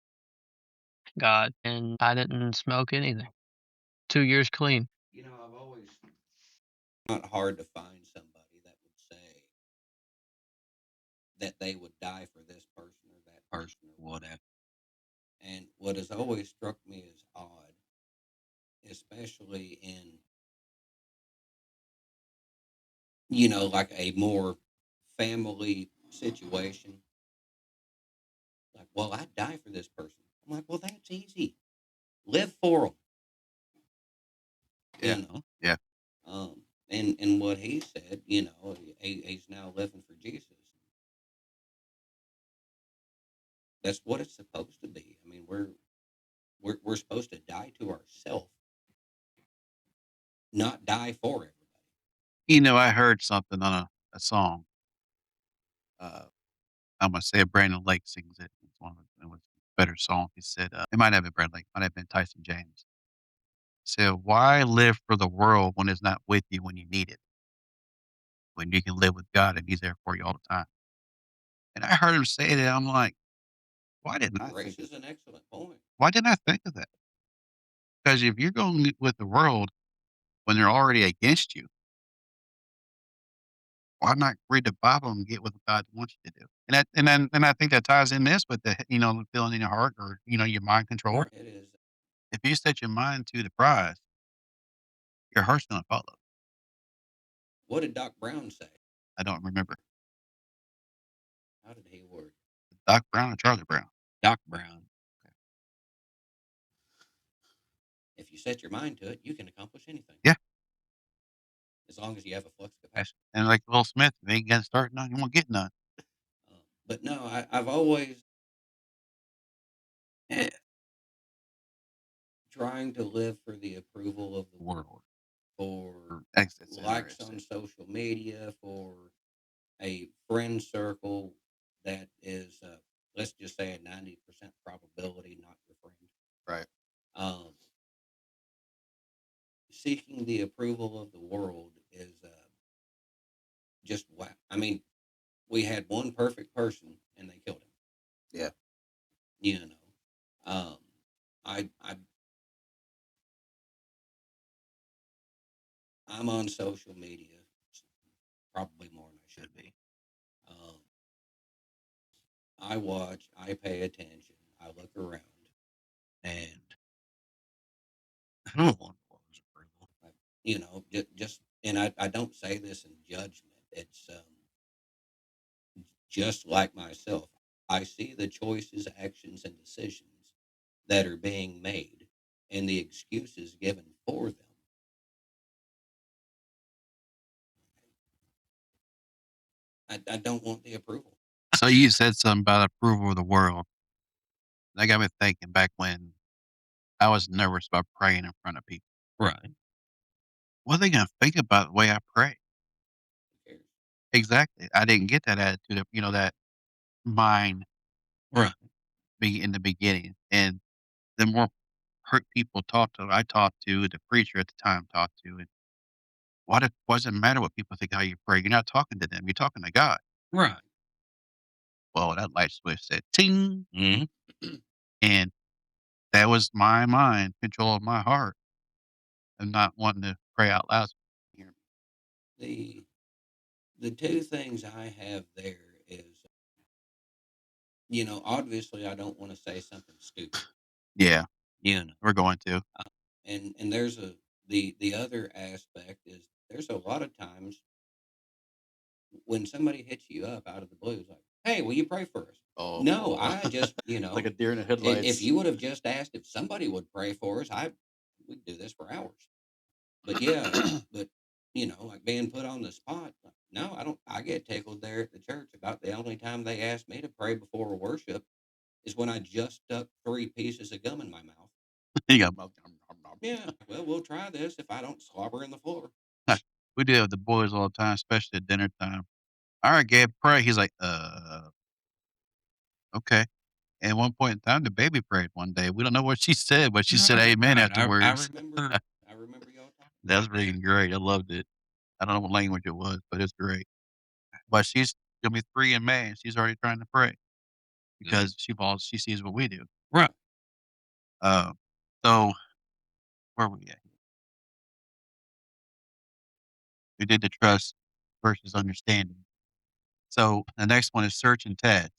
God, and I didn't smoke anything. 2 years clean. I've always not hard to find somebody that would say that they would die for this person or that person or whatever. And what has always struck me as odd, especially in, like a more family situation, like, well, I'd die for this person. I'm like, well, that's easy. Live for them, Yeah. you know. Yeah. And what he said, he's now living for Jesus. That's what it's supposed to be. I mean, we're supposed to die to ourselves, not die for everybody. I heard something on a song. I'm gonna say Brandon Lake sings it. It's one of it was a better song. He said, it might have been Brandon Lake, might have been Tyson James. Said, "Why live for the world when it's not with you when you need it? When you can live with God and He's there for you all the time." And I heard him say that. I'm like, why didn't I think? Raises an excellent point. Why didn't I think of that? Because if you're going with the world when they're already against you, why not read the Bible and get what God wants you to do? And I think that ties in this with the feeling in your heart or your mind control. Right. It is. If you set your mind to the prize, your heart's gonna follow. What did Doc Brown say? I don't remember. How did he word? Doc Brown or Charlie Brown? Doc Brown. If you set your mind to it, you can accomplish anything. Yeah. As long as you have a flux capacity. And like Will Smith, if you ain't gonna start none, you won't get none. But no, I've always trying to live for the approval of the world, for likes on social media, for a friend circle that is, let's just say, a 90% probability not your friend. Right. Seeking the approval of the world is just wow. I mean, we had one perfect person and they killed him. Yeah. I'm on social media probably more than I should be. I watch, I pay attention, I look around, and I don't want one's approval. Just and I don't say this in judgment. It's just like myself. I see the choices, actions, and decisions that are being made and the excuses given for them. I don't want the approval. So you said something about approval of the world. That got me thinking back when I was nervous about praying in front of people. Right. What are they gonna think about the way I pray? Who cares? Exactly. I didn't get that attitude of, that mind Right. be in the beginning. And the more hurt people I talked to, the preacher at the time talked to, and what does it matter what people think how you pray? You're not talking to them, you're talking to God. Right. Well, that light switch said ting, Mm-hmm. and that was my mind control of my heart and not wanting to pray out loud. The two things I have there is, obviously I don't want to say something stupid. Yeah, You know, we're going to. and there's the other aspect is there's a lot of times when somebody hits you up out of the blue, it's like, hey, will you pray for us? Oh No, I just, like a deer in the if headlights. you would have just asked if somebody would pray for us, we'd do this for hours. But yeah, but like being put on the spot, like, No, I don't. I get tickled there at the church. About the only time they asked me to pray before worship is when I just stuck 3 pieces of gum in my mouth. You got Yeah, well, we'll try this if I don't slobber in the floor. we do have the boys all the time, especially at dinner time. All right, Gabe, pray. He's like, okay. And at one point in time, the baby prayed one day. We don't know what she said, but she said amen Right. I afterwards. remember. I remember y'all talking. That's freaking great. I loved it. I don't know what language it was, but it's great. But she's gonna be 3 in May, and she's already trying to pray because she sees what we do. Right. Uh, so where are we at? We did the trust versus understanding. So the next one is search and test.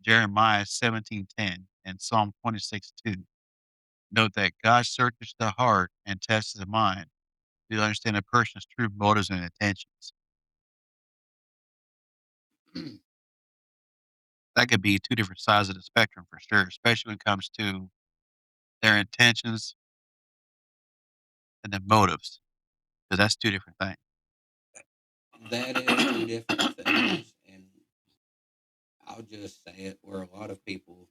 Jeremiah 17:10 and Psalm 26:2. Note that God searches the heart and tests the mind to understand a person's true motives and intentions. That could be 2 different sides of the spectrum for sure, especially when it comes to their intentions and their motives, because that's 2 different things. That is 2 different things, and I'll just say it where a lot of people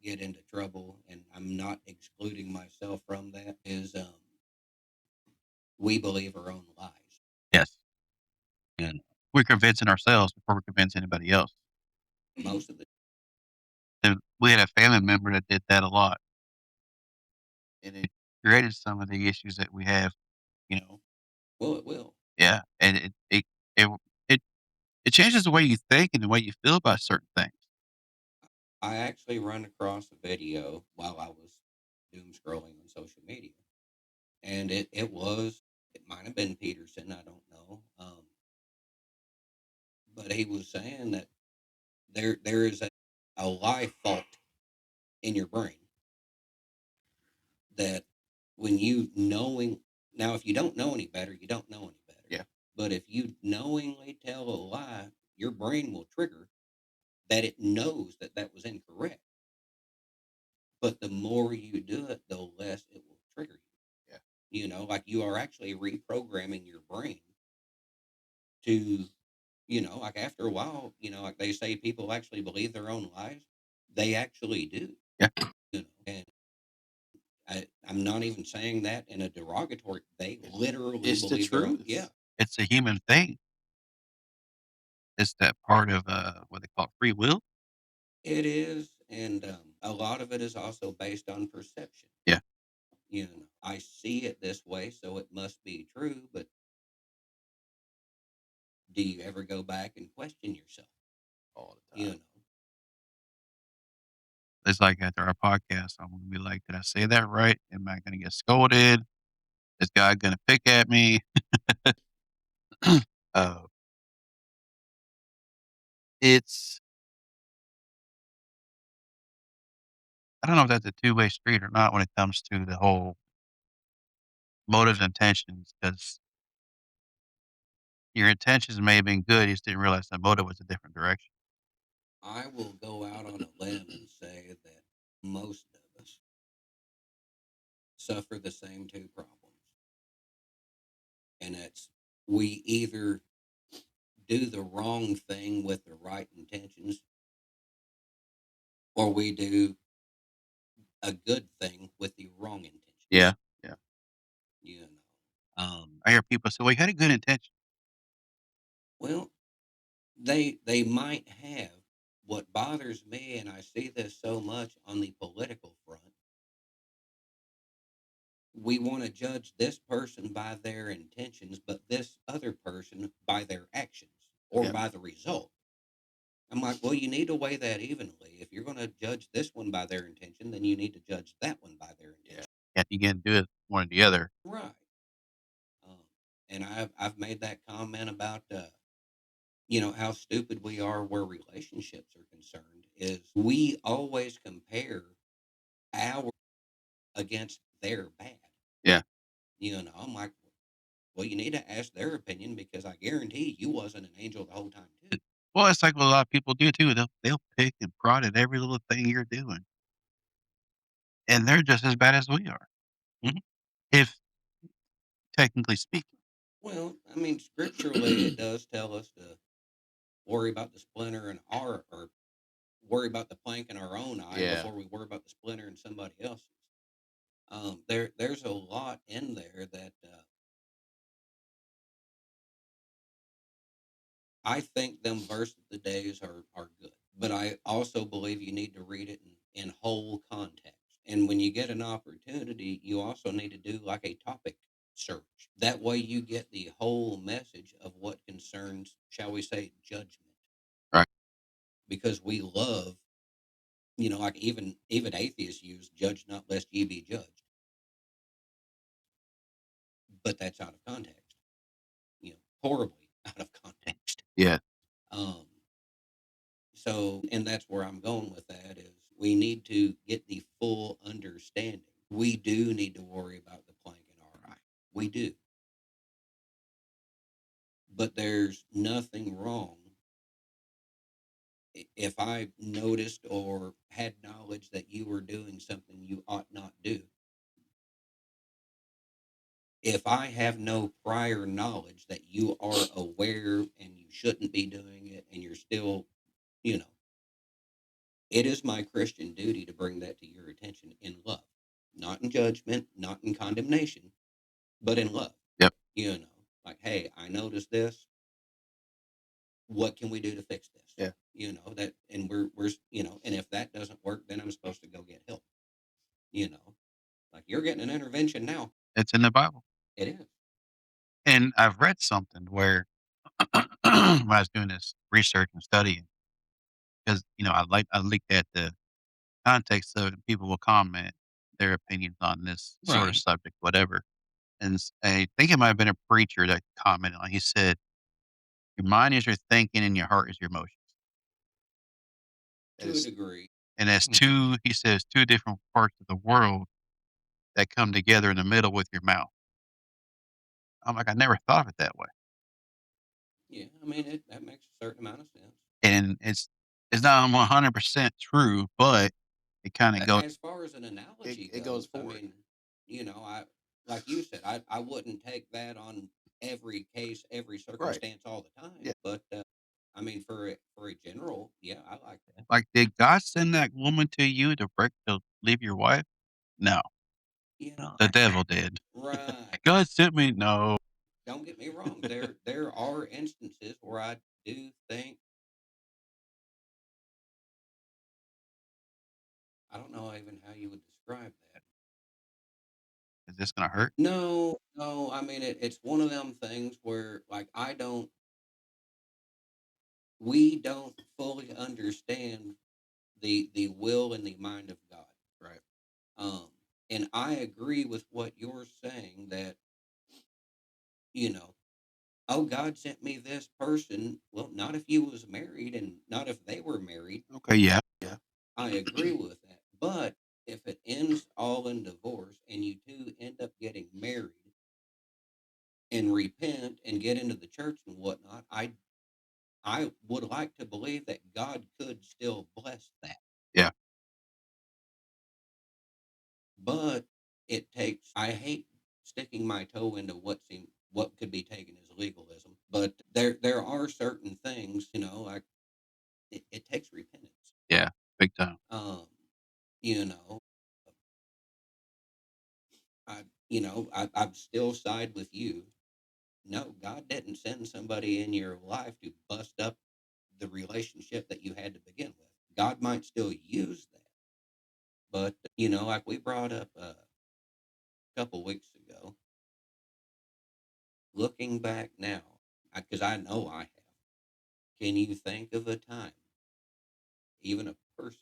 get into trouble, and I'm not excluding myself from that. Is we believe our own lies. Yes. And we're convincing ourselves before we convince anybody else. Most of the And we had a family member that did that a lot, and it created some of the issues that we have, you know. well, it will. Yeah, and it it it changes the way you think and the way you feel about certain things. I actually run across a video while I was doom scrolling on social media, and it might have been Peterson, I don't know, but he was saying that there is a lie fault in your brain that when you knowing now if you don't know any better, you don't know any better. Yeah. But if you knowingly tell a lie, your brain will trigger that it knows that that was incorrect. But the more you do it, the less it will trigger you. Yeah. Like you are actually reprogramming your brain to, like after a while, like they say people actually believe their own lies. They actually do. Yeah. And I'm not even saying that in a derogatory. They literally It's the believe their own. truth. Yeah, It's a human thing. It's that part of, what they call free will. it is, and a lot of it is also based on perception. Yeah. I see it this way, so it must be true. But do you ever go back and question yourself? All the You time. know, It's like after our podcast, I'm gonna be like, "Did I say that right? Am I gonna get scolded? Is God gonna pick at me?" Uh, it's I don't know if that's a two-way street or not when it comes to the whole motives and intentions, because your intentions may have been good, you just didn't realize the motive was a different direction. I will go out on a limb and say that most of us suffer the same 2 problems, and it's we either do the wrong thing with the right intentions, or we do a good thing with the wrong intentions. Yeah, yeah. You know, I hear people say, "Well, you had a good intention." well, they might have. What bothers me, and I see this so much on the political front, we want to judge this person by their intentions, but this other person by their actions or Yeah. by the result. I'm like, well, you need to weigh that evenly. If you're going to judge this one by their intention, then you need to judge that one by their Yeah. intention. You can't do it one or the other. Right. Um, and I've made that comment about how stupid we are where relationships are concerned. Is we always compare our against their bad. Yeah. I'm like, well, you need to ask their opinion because I guarantee you wasn't an angel the whole time too. Well, it's like what a lot of people do too. They'll pick and prod at every little thing you're doing, and they're just as bad as we are. Mhm. If technically speaking. Well, I mean, scripturally, it does tell us to worry about the splinter in our, or worry about the plank in our own eye Yeah. before we worry about the splinter in somebody else's. There's a lot in there that I think them verse of the days are good, but I also believe you need to read it in whole context. And when you get an opportunity, you also need to do like a topic search. That way, you get the whole message of what concerns, shall we say, judgment. Right. Because we love, like even atheists use "judge not, lest ye be judged," but that's out of context. Horribly out of context. Yeah. Um, So, and that's where I'm going with that is we need to get the full understanding. We do need to worry about the plank in our eye. We do. But there's nothing wrong if I noticed or had knowledge that you were doing something you ought not do. If I have no prior knowledge that you are aware and you shouldn't be doing it and you're still, you know, it is my Christian duty to bring that to your attention in love, not in judgment, not in condemnation, but in love. Yep. Like, hey, I noticed this. What can we do to fix this? Yeah. That, and we're, and if that doesn't work, then I'm supposed to go get help. Like you're getting an intervention now. It's in the Bible. It is. And I've read something where when I was doing this research and studying, because I looked at the context of it, and people will comment their opinions on this sort of Right. subject, whatever. And I think it might have been a preacher that commented on. He said, "Your mind is your thinking, and your heart is your emotions." To a degree. And that's two. He says two different parts of the world that come together in the middle with your mouth. I'm like, I never thought of it that way. Yeah. I mean, that makes a certain amount of sense. And it's not 100% true, but it kind of goes. As far as an analogy It goes, goes forward. I mean, I like you said, I wouldn't take that on every case, every circumstance all the time. Yeah. But I mean, for a general, yeah, I like that. Like, did God send that woman to you to leave your wife? No, the devil did. Right. God sent me. No. Don't get me wrong. There are instances where I do think I don't know even how you would describe that. Is this gonna hurt? No, no. I mean, it's one of them things where like we don't fully understand the will and the mind of God. Right. Um, and I agree with what you're saying that, you know, oh, God sent me this person. Well, not if you was married and not if they were married. Okay. Yeah. Yeah. I agree with that. But if it ends all in divorce and you two end up getting married and repent and get into the church and whatnot, I would like to believe that God could still bless that. Yeah. But it takes I hate sticking my toe into what could be taken as legalism. But there are certain things, like it takes repentance. Yeah. Big time. You know, I've still side with you. No, God didn't send somebody in your life to bust up the relationship that you had to begin with. God might still use that. But, like we brought up a couple weeks ago, looking back now, because I know I have, can you think of a time, even a person,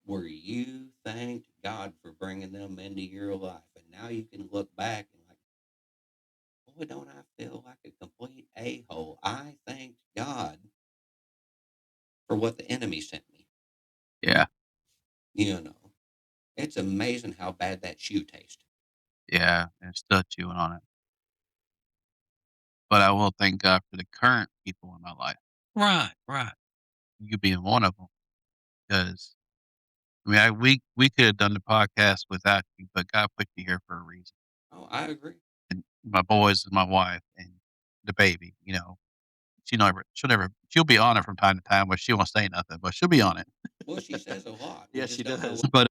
where you thanked God for bringing them into your life? And now you can look back and like, boy, don't I feel like a complete a-hole. I thanked God for what the enemy sent me. Yeah. You know, it's amazing how bad that shoe tastes. Yeah. And still chewing on it. But I will thank God for the current people in my life. Right, right. You being one of them, because I mean, we could have done the podcast without you, but God put you here for a reason. Oh, I agree. my boys and my wife and the baby. She'll be on it from time to time, but she won't say nothing, but she'll be on it. Well, she says a lot. We Yeah, just she don't know does. what. But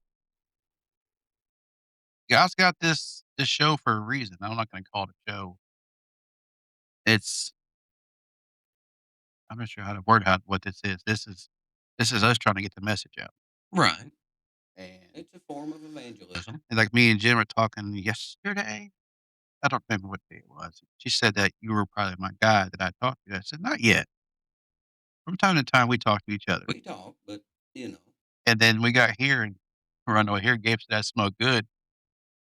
God's got this show for a reason. I'm not going to call it a show. It's I'm not sure how to word out what this is. This is us trying to get the message out. Right. And It's a form of evangelism. and like me and Jim were talking yesterday. I don't remember what day it was. She said that you were probably my guy that I talked to. I said, not yet. From time to time, we talk to each other. We talk, but you know, And then we got here and we're on the way here. Gabe said, I smell good.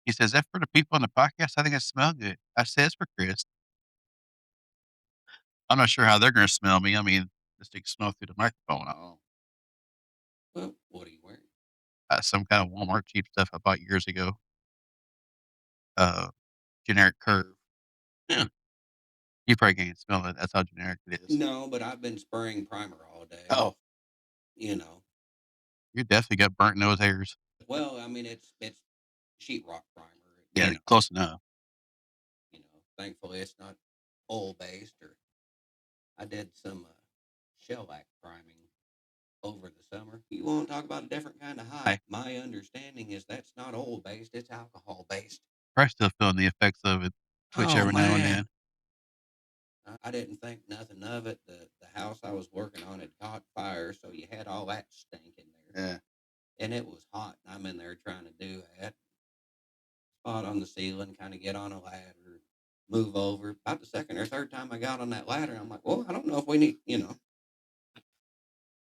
He says, that for the people on the podcast? I think I smell good. I said, it's for Chris. I'm not sure how they're going to smell me. I mean, just to smell through the microphone. well, what are you wearing? Some kind of Walmart cheap stuff I bought years ago. Generic Curve. Yeah. You probably can't smell it. That's how generic it is. No, but I've been spraying primer all day. Oh, You know, you definitely got burnt nose hairs. well, I mean, it's sheetrock primer. Yeah, You know, close enough. thankfully it's not oil based. Or I did some shellac priming over the summer. You want to talk about a different kind of high? My understanding is that's not oil based; it's alcohol based. Probably still feeling the effects of it. Twitch Oh, every now and man. then. I didn't think nothing of it. The house I was working on had caught fire, so you had all that stink in there. Yeah. And it was hot. And I'm in there trying to do that. Spot on the ceiling, kind of get on a ladder, move over. About the second or third time I got on that ladder, I'm like, well, I don't know if we need,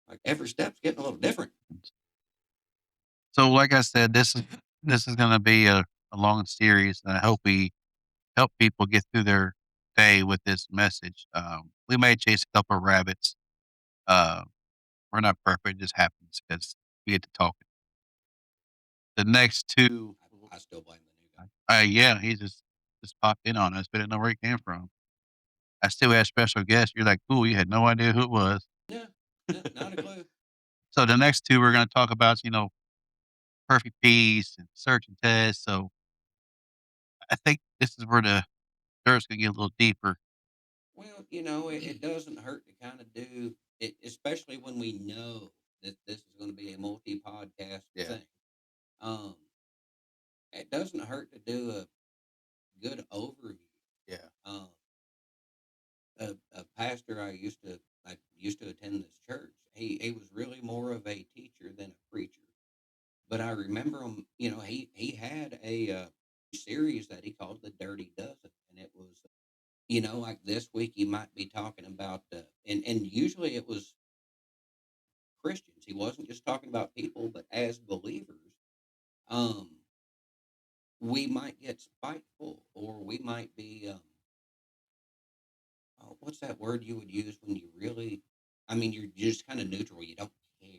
like every step's getting a little different. So, like I said, this is going to be a long series, and I hope we help people get through their day with this message. We may chase a couple of rabbits. Uh, we're not perfect; it just happens because we get to talk. The next two, I still blame the new guy. yeah, he just popped in on us, but didn't know where he came from. I still had special guests. You're like, cool, you had no idea who it was. Yeah, not a clue. So the next two we're going to talk about, perfect peace and search and test. So I think this is where the dirt's going to get a little deeper. Well, it doesn't hurt to kind of do it, especially when we know that this is going to be a multi-podcast Yeah. thing. It doesn't hurt to do a good overview. Yeah. A pastor I used to attend this church. He was really more of a teacher than a preacher. But I remember him, he had a series that he called the Dirty Dozen, and it was, like this week he might be talking about, and usually it was Christians. He wasn't just talking about people, but as believers, um, we might get spiteful, or we might be, what's that word you would use when you really, I mean, you're just kind of neutral. You don't care.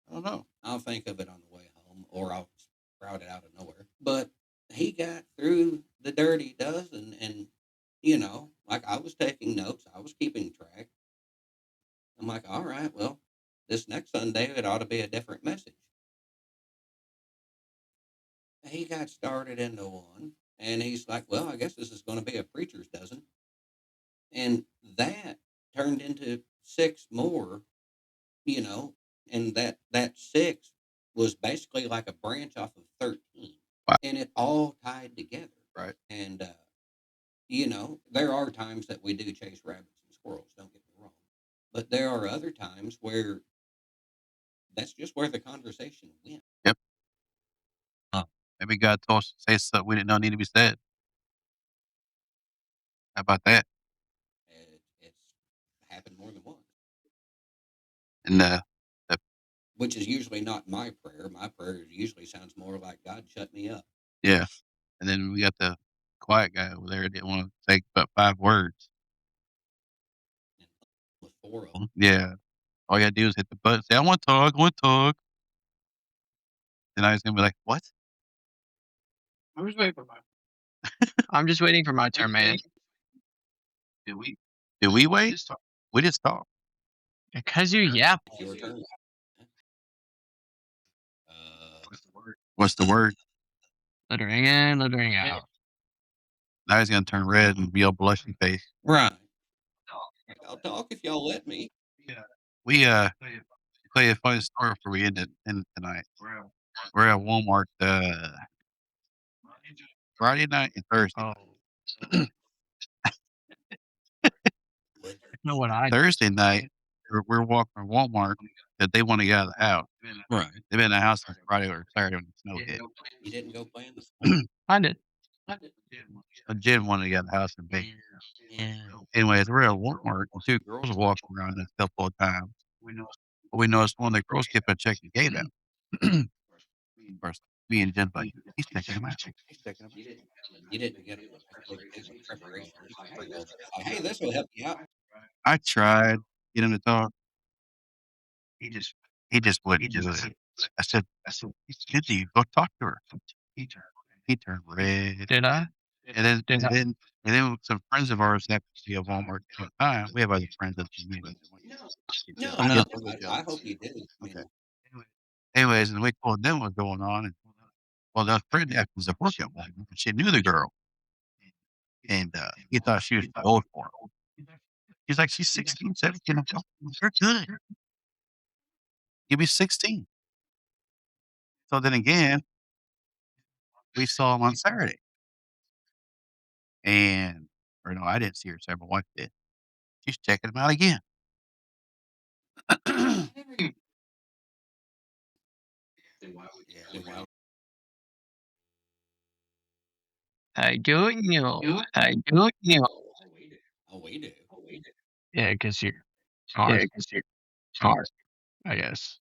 I don't know. I'll think of it on the way home, or I'll sprout it out of nowhere. But he got through the Dirty Dozen, and like I was taking notes, I was keeping track. I'm like, all right, well, this next Sunday it ought to be a different message. He got started into one, and he's like, well, I guess this is going to be a preacher's dozen, and that turned into six more, you know, and that six was basically like a branch off of 13, Wow. and it all tied together. Right. And there are times that we do chase rabbits and squirrels. Don't get me wrong, but there are other times where that's just where the conversation went. Yep. Maybe God told us to say something we didn't know need to be said. How about that? It's happened more than once, And which is usually not my prayer. My prayer usually sounds more like God shut me up. yeah. And then we got the quiet guy over there that didn't want to say but 5 words. And with four of them, Yeah. All you gotta do is hit the button, say, I want to talk, I want to talk. And I was gonna be like, what? I was waiting for my I'm just waiting for my turn, man. Did we wait? We just talked. Because you yap. it's your turn. What's the word? Let her in, let her out. Now he's gonna turn red and be all blushy face. Right. Like, I'll talk if y'all let me. We play a funny story before we end tonight. We're at Walmart Friday night and Thursday. Oh, you know what I Thursday night, we're walking from Walmart because they want to get out of the house. Right. They've been in the house since Friday or Saturday when the snow hit. You didn't go play in the snow? I did. So Jen wanted to get out of the house and be. Yeah. Anyways, we're at Walmart and two girls are walking around us a couple of times. But we noticed one of the girls kept on checking the gate out. Of course, me and Jen like, he's checking him out. He's checking him out. You didn't get a nice big thing of preparation material that's like, "Hey, this will help you out." I tried to get him to talk. He just wouldn't do it. I said, Kenzie, go talk to her. He turned red. Did I? And then Did I? and then some friends of ours happened to be at Walmart at the time. We have other friends at the community. No, I'm no, not. I hope you do. I Okay. mean, Anyways, and we told them what's going on, and well, that friend happens to work at Walmart, and she knew the girl, and he thought she was too old for him. She's like, she's 16, 17. I'm telling you, you're good. Give me 16. So then again, we saw him on Saturday, and or no, I didn't see her. Sorry, my wife did. She's checking him out again. yeah, then why I don't know. I don't know. oh, we do. Yeah, because you're smart. Smart. I guess.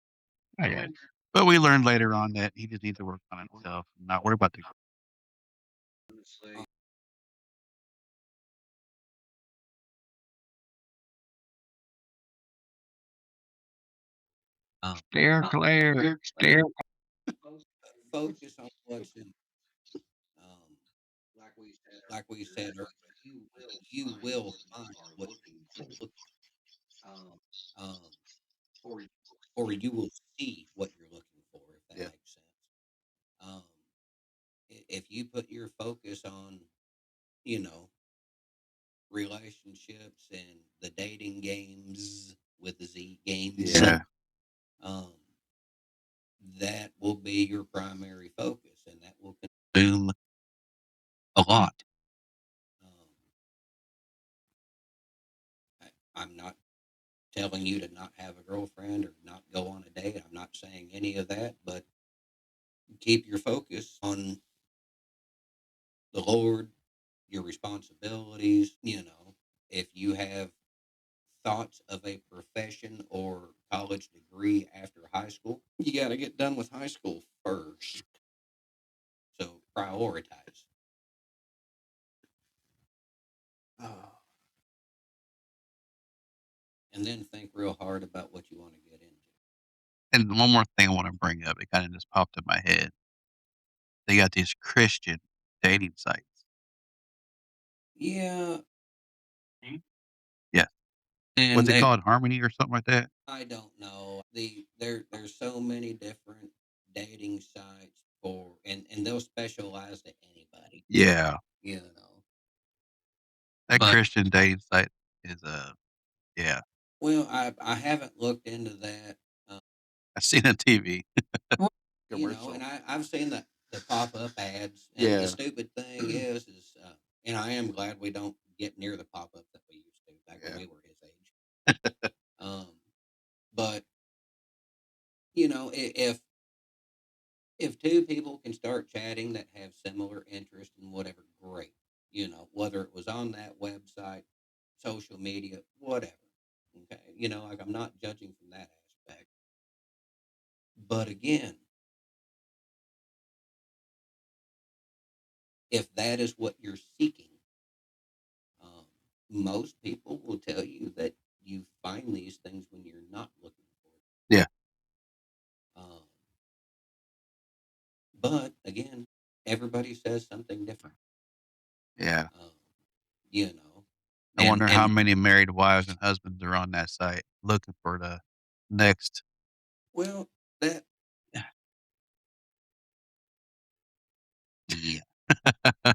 I guess. But we learned later on that he just needs to work on himself and not worry about the. Stare clear. Stare. Focus on what's in, um, like we said earlier, you will find what you're looking or you will see what you're looking for, if that Yeah. makes sense. Um, if you put your focus on, you know, relationships and the dating games with the Z games, Yeah. um, that will be your primary focus, and that will consume a lot. Um, I'm not telling you to not have a girlfriend or not go on a date. I'm not saying any of that, but keep your focus on the Lord, your responsibilities. You know, if you have thoughts of a profession or college degree after high school, you got to get done with high school first. So prioritize. And then think real hard about what you want to get into. And one more thing I want to bring up, it kind of just popped in my head. They got these Christian dating sites. Yeah, Yeah. and What's it called? Harmony or something like that? I don't know. There's so many different dating sites for and they'll specialize to anybody. Yeah. You know. That But Christian dating site is yeah. well, I haven't looked into that. Um, I've seen on TV. you know, Commercial. and I've seen the pop up ads. And Yeah. the stupid thing is and I am glad we don't get near the pop up that we used to back when Yeah. we were his age. But you know, if two people can start chatting that have similar interest in whatever, great. You know, whether it was on that website, social media, whatever. Okay. You know, like I'm not judging from that aspect. But again, if that is what you're seeking, um, most people will tell you that you find these things when you're not looking for it. Yeah. Um, but again, everybody says something different. Yeah. Um, you know, I wonder how and many married wives and husbands are on that site looking for the next. well, that Yeah.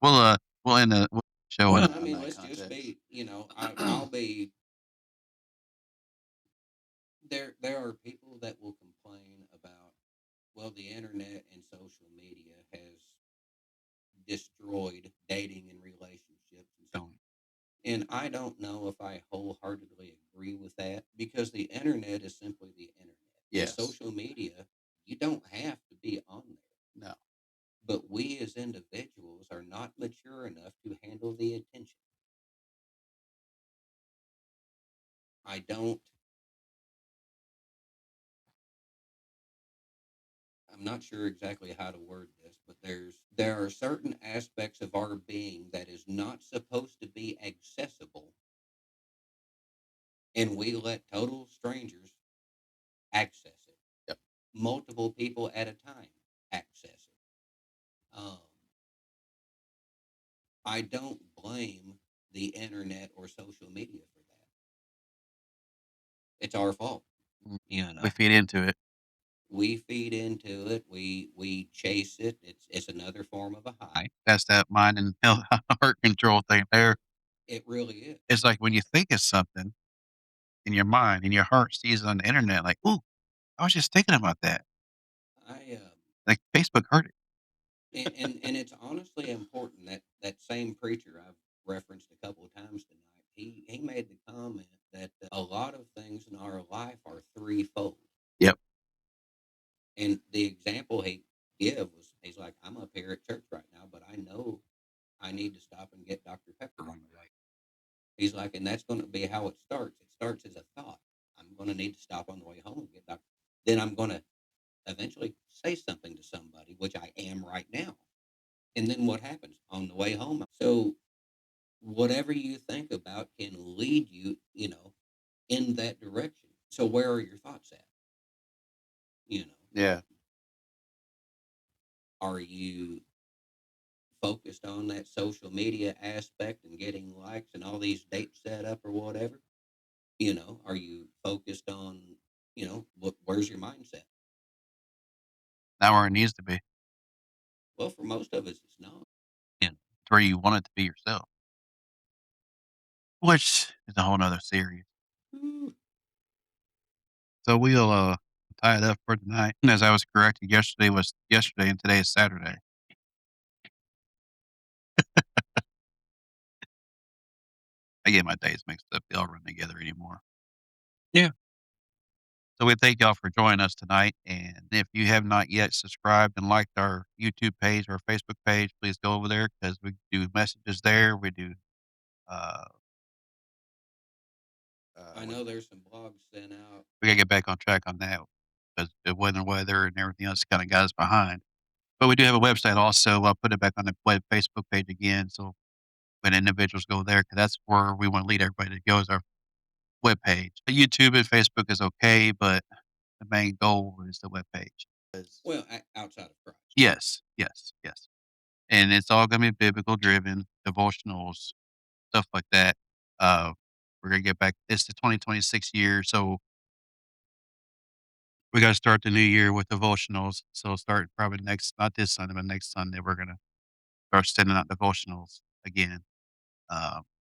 We'll end the show Well, on I that mean, let's just context. be, I'll be. There are people that will complain about, well, the internet and social media has destroyed dating and relationships and so on. And I don't know if I wholeheartedly agree with that because the internet is simply the internet. And Yes. social media, you don't have to be on there. No. But we as individuals are not mature enough to handle the attention. I don't, I'm not sure exactly how to word this, but there are certain aspects of our being that is not supposed to be accessible, and we let total strangers access it. Yep. Multiple people at a time access it. I don't blame the internet or social media for that. It's our fault. We feed into it. We feed into it. We chase it. It's another form of a high. That's that mind and heart control thing there. It really is. It's like when you think of something in your mind and your heart sees it on the internet, like, ooh, I was just thinking about that. I Like Facebook heard it. and it's honestly important that that same preacher I've referenced a couple of times tonight. He made the comment that a lot of things in our life are threefold. Yep. And the example he gave was, he's like, I'm up here at church right now, but I know I need to stop and get Dr. Pepper on the way. He's like, and that's going to be how it starts. It starts as a thought. I'm going to need to stop on the way home and get Dr. Then I'm going to eventually say something to somebody, which I am right now. And then what happens on the way home? So whatever you think about can lead you, in that direction. So where are your thoughts at? Yeah. Are you focused on that social media aspect and getting likes and all these dates set up or whatever? Are you focused on, where's your mindset? Not where it needs to be. Well, for most of us, it's not. It's where you want it to be yourself. Which is a whole nother series. Ooh. So we'll tie it up for tonight. And as I was corrected, yesterday was yesterday and today is Saturday. I get my days mixed up. They all run together anymore. Yeah. So we thank y'all for joining us tonight. And if you have not yet subscribed and liked our YouTube page or Facebook page, please go over there because we do messages there. We do. I know there's some blogs sent out. We gotta get back on track on that because the weather and everything else kind of got us behind. But we do have a website also. I'll put it back on the Facebook page again. So when individuals go there, because that's where we want to lead everybody to go is our webpage. YouTube and Facebook is okay, but the main goal is the webpage. Well, outside of Christ. Yes, yes, yes. And it's all gonna be biblical driven, devotionals, stuff like that. We're gonna get back. It's the 2026 year, so we gotta start the new year with devotionals. So start probably not this Sunday, but next Sunday, we're gonna start sending out devotionals again.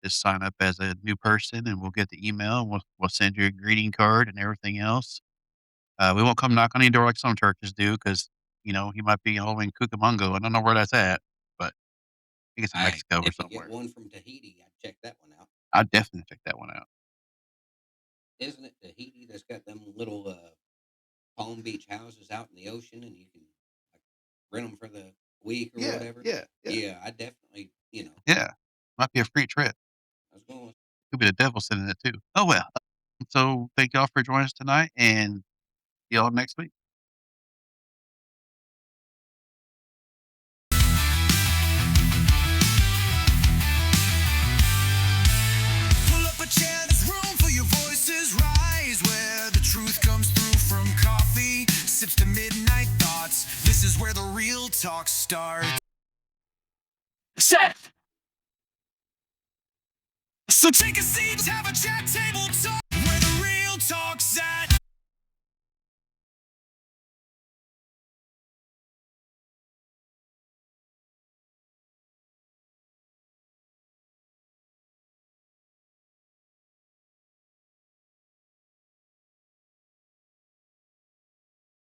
Just sign up as a new person, and we'll get the email. And we'll send you a greeting card and everything else. We won't come knock on your door like some churches do, because he might be home in Cucamonga. I don't know where that's at, but I think it's in Mexico or If you get somewhere. one from Tahiti, I'd check that one out. I'd definitely check that one out. Isn't it Tahiti that's got them little Palm Beach houses out in the ocean, and you can like rent them for the week or whatever? Yeah, I definitely, Yeah, might be a free trip. I was going. Could be the devil sending it too. Oh well. So thank y'all for joining us tonight, and see y'all next week. Pull up a chair, there's room for your voices. Rise where the truth comes through from coffee. Sips to midnight thoughts. This is where the real talk starts. Set! So take a seat, have a chat.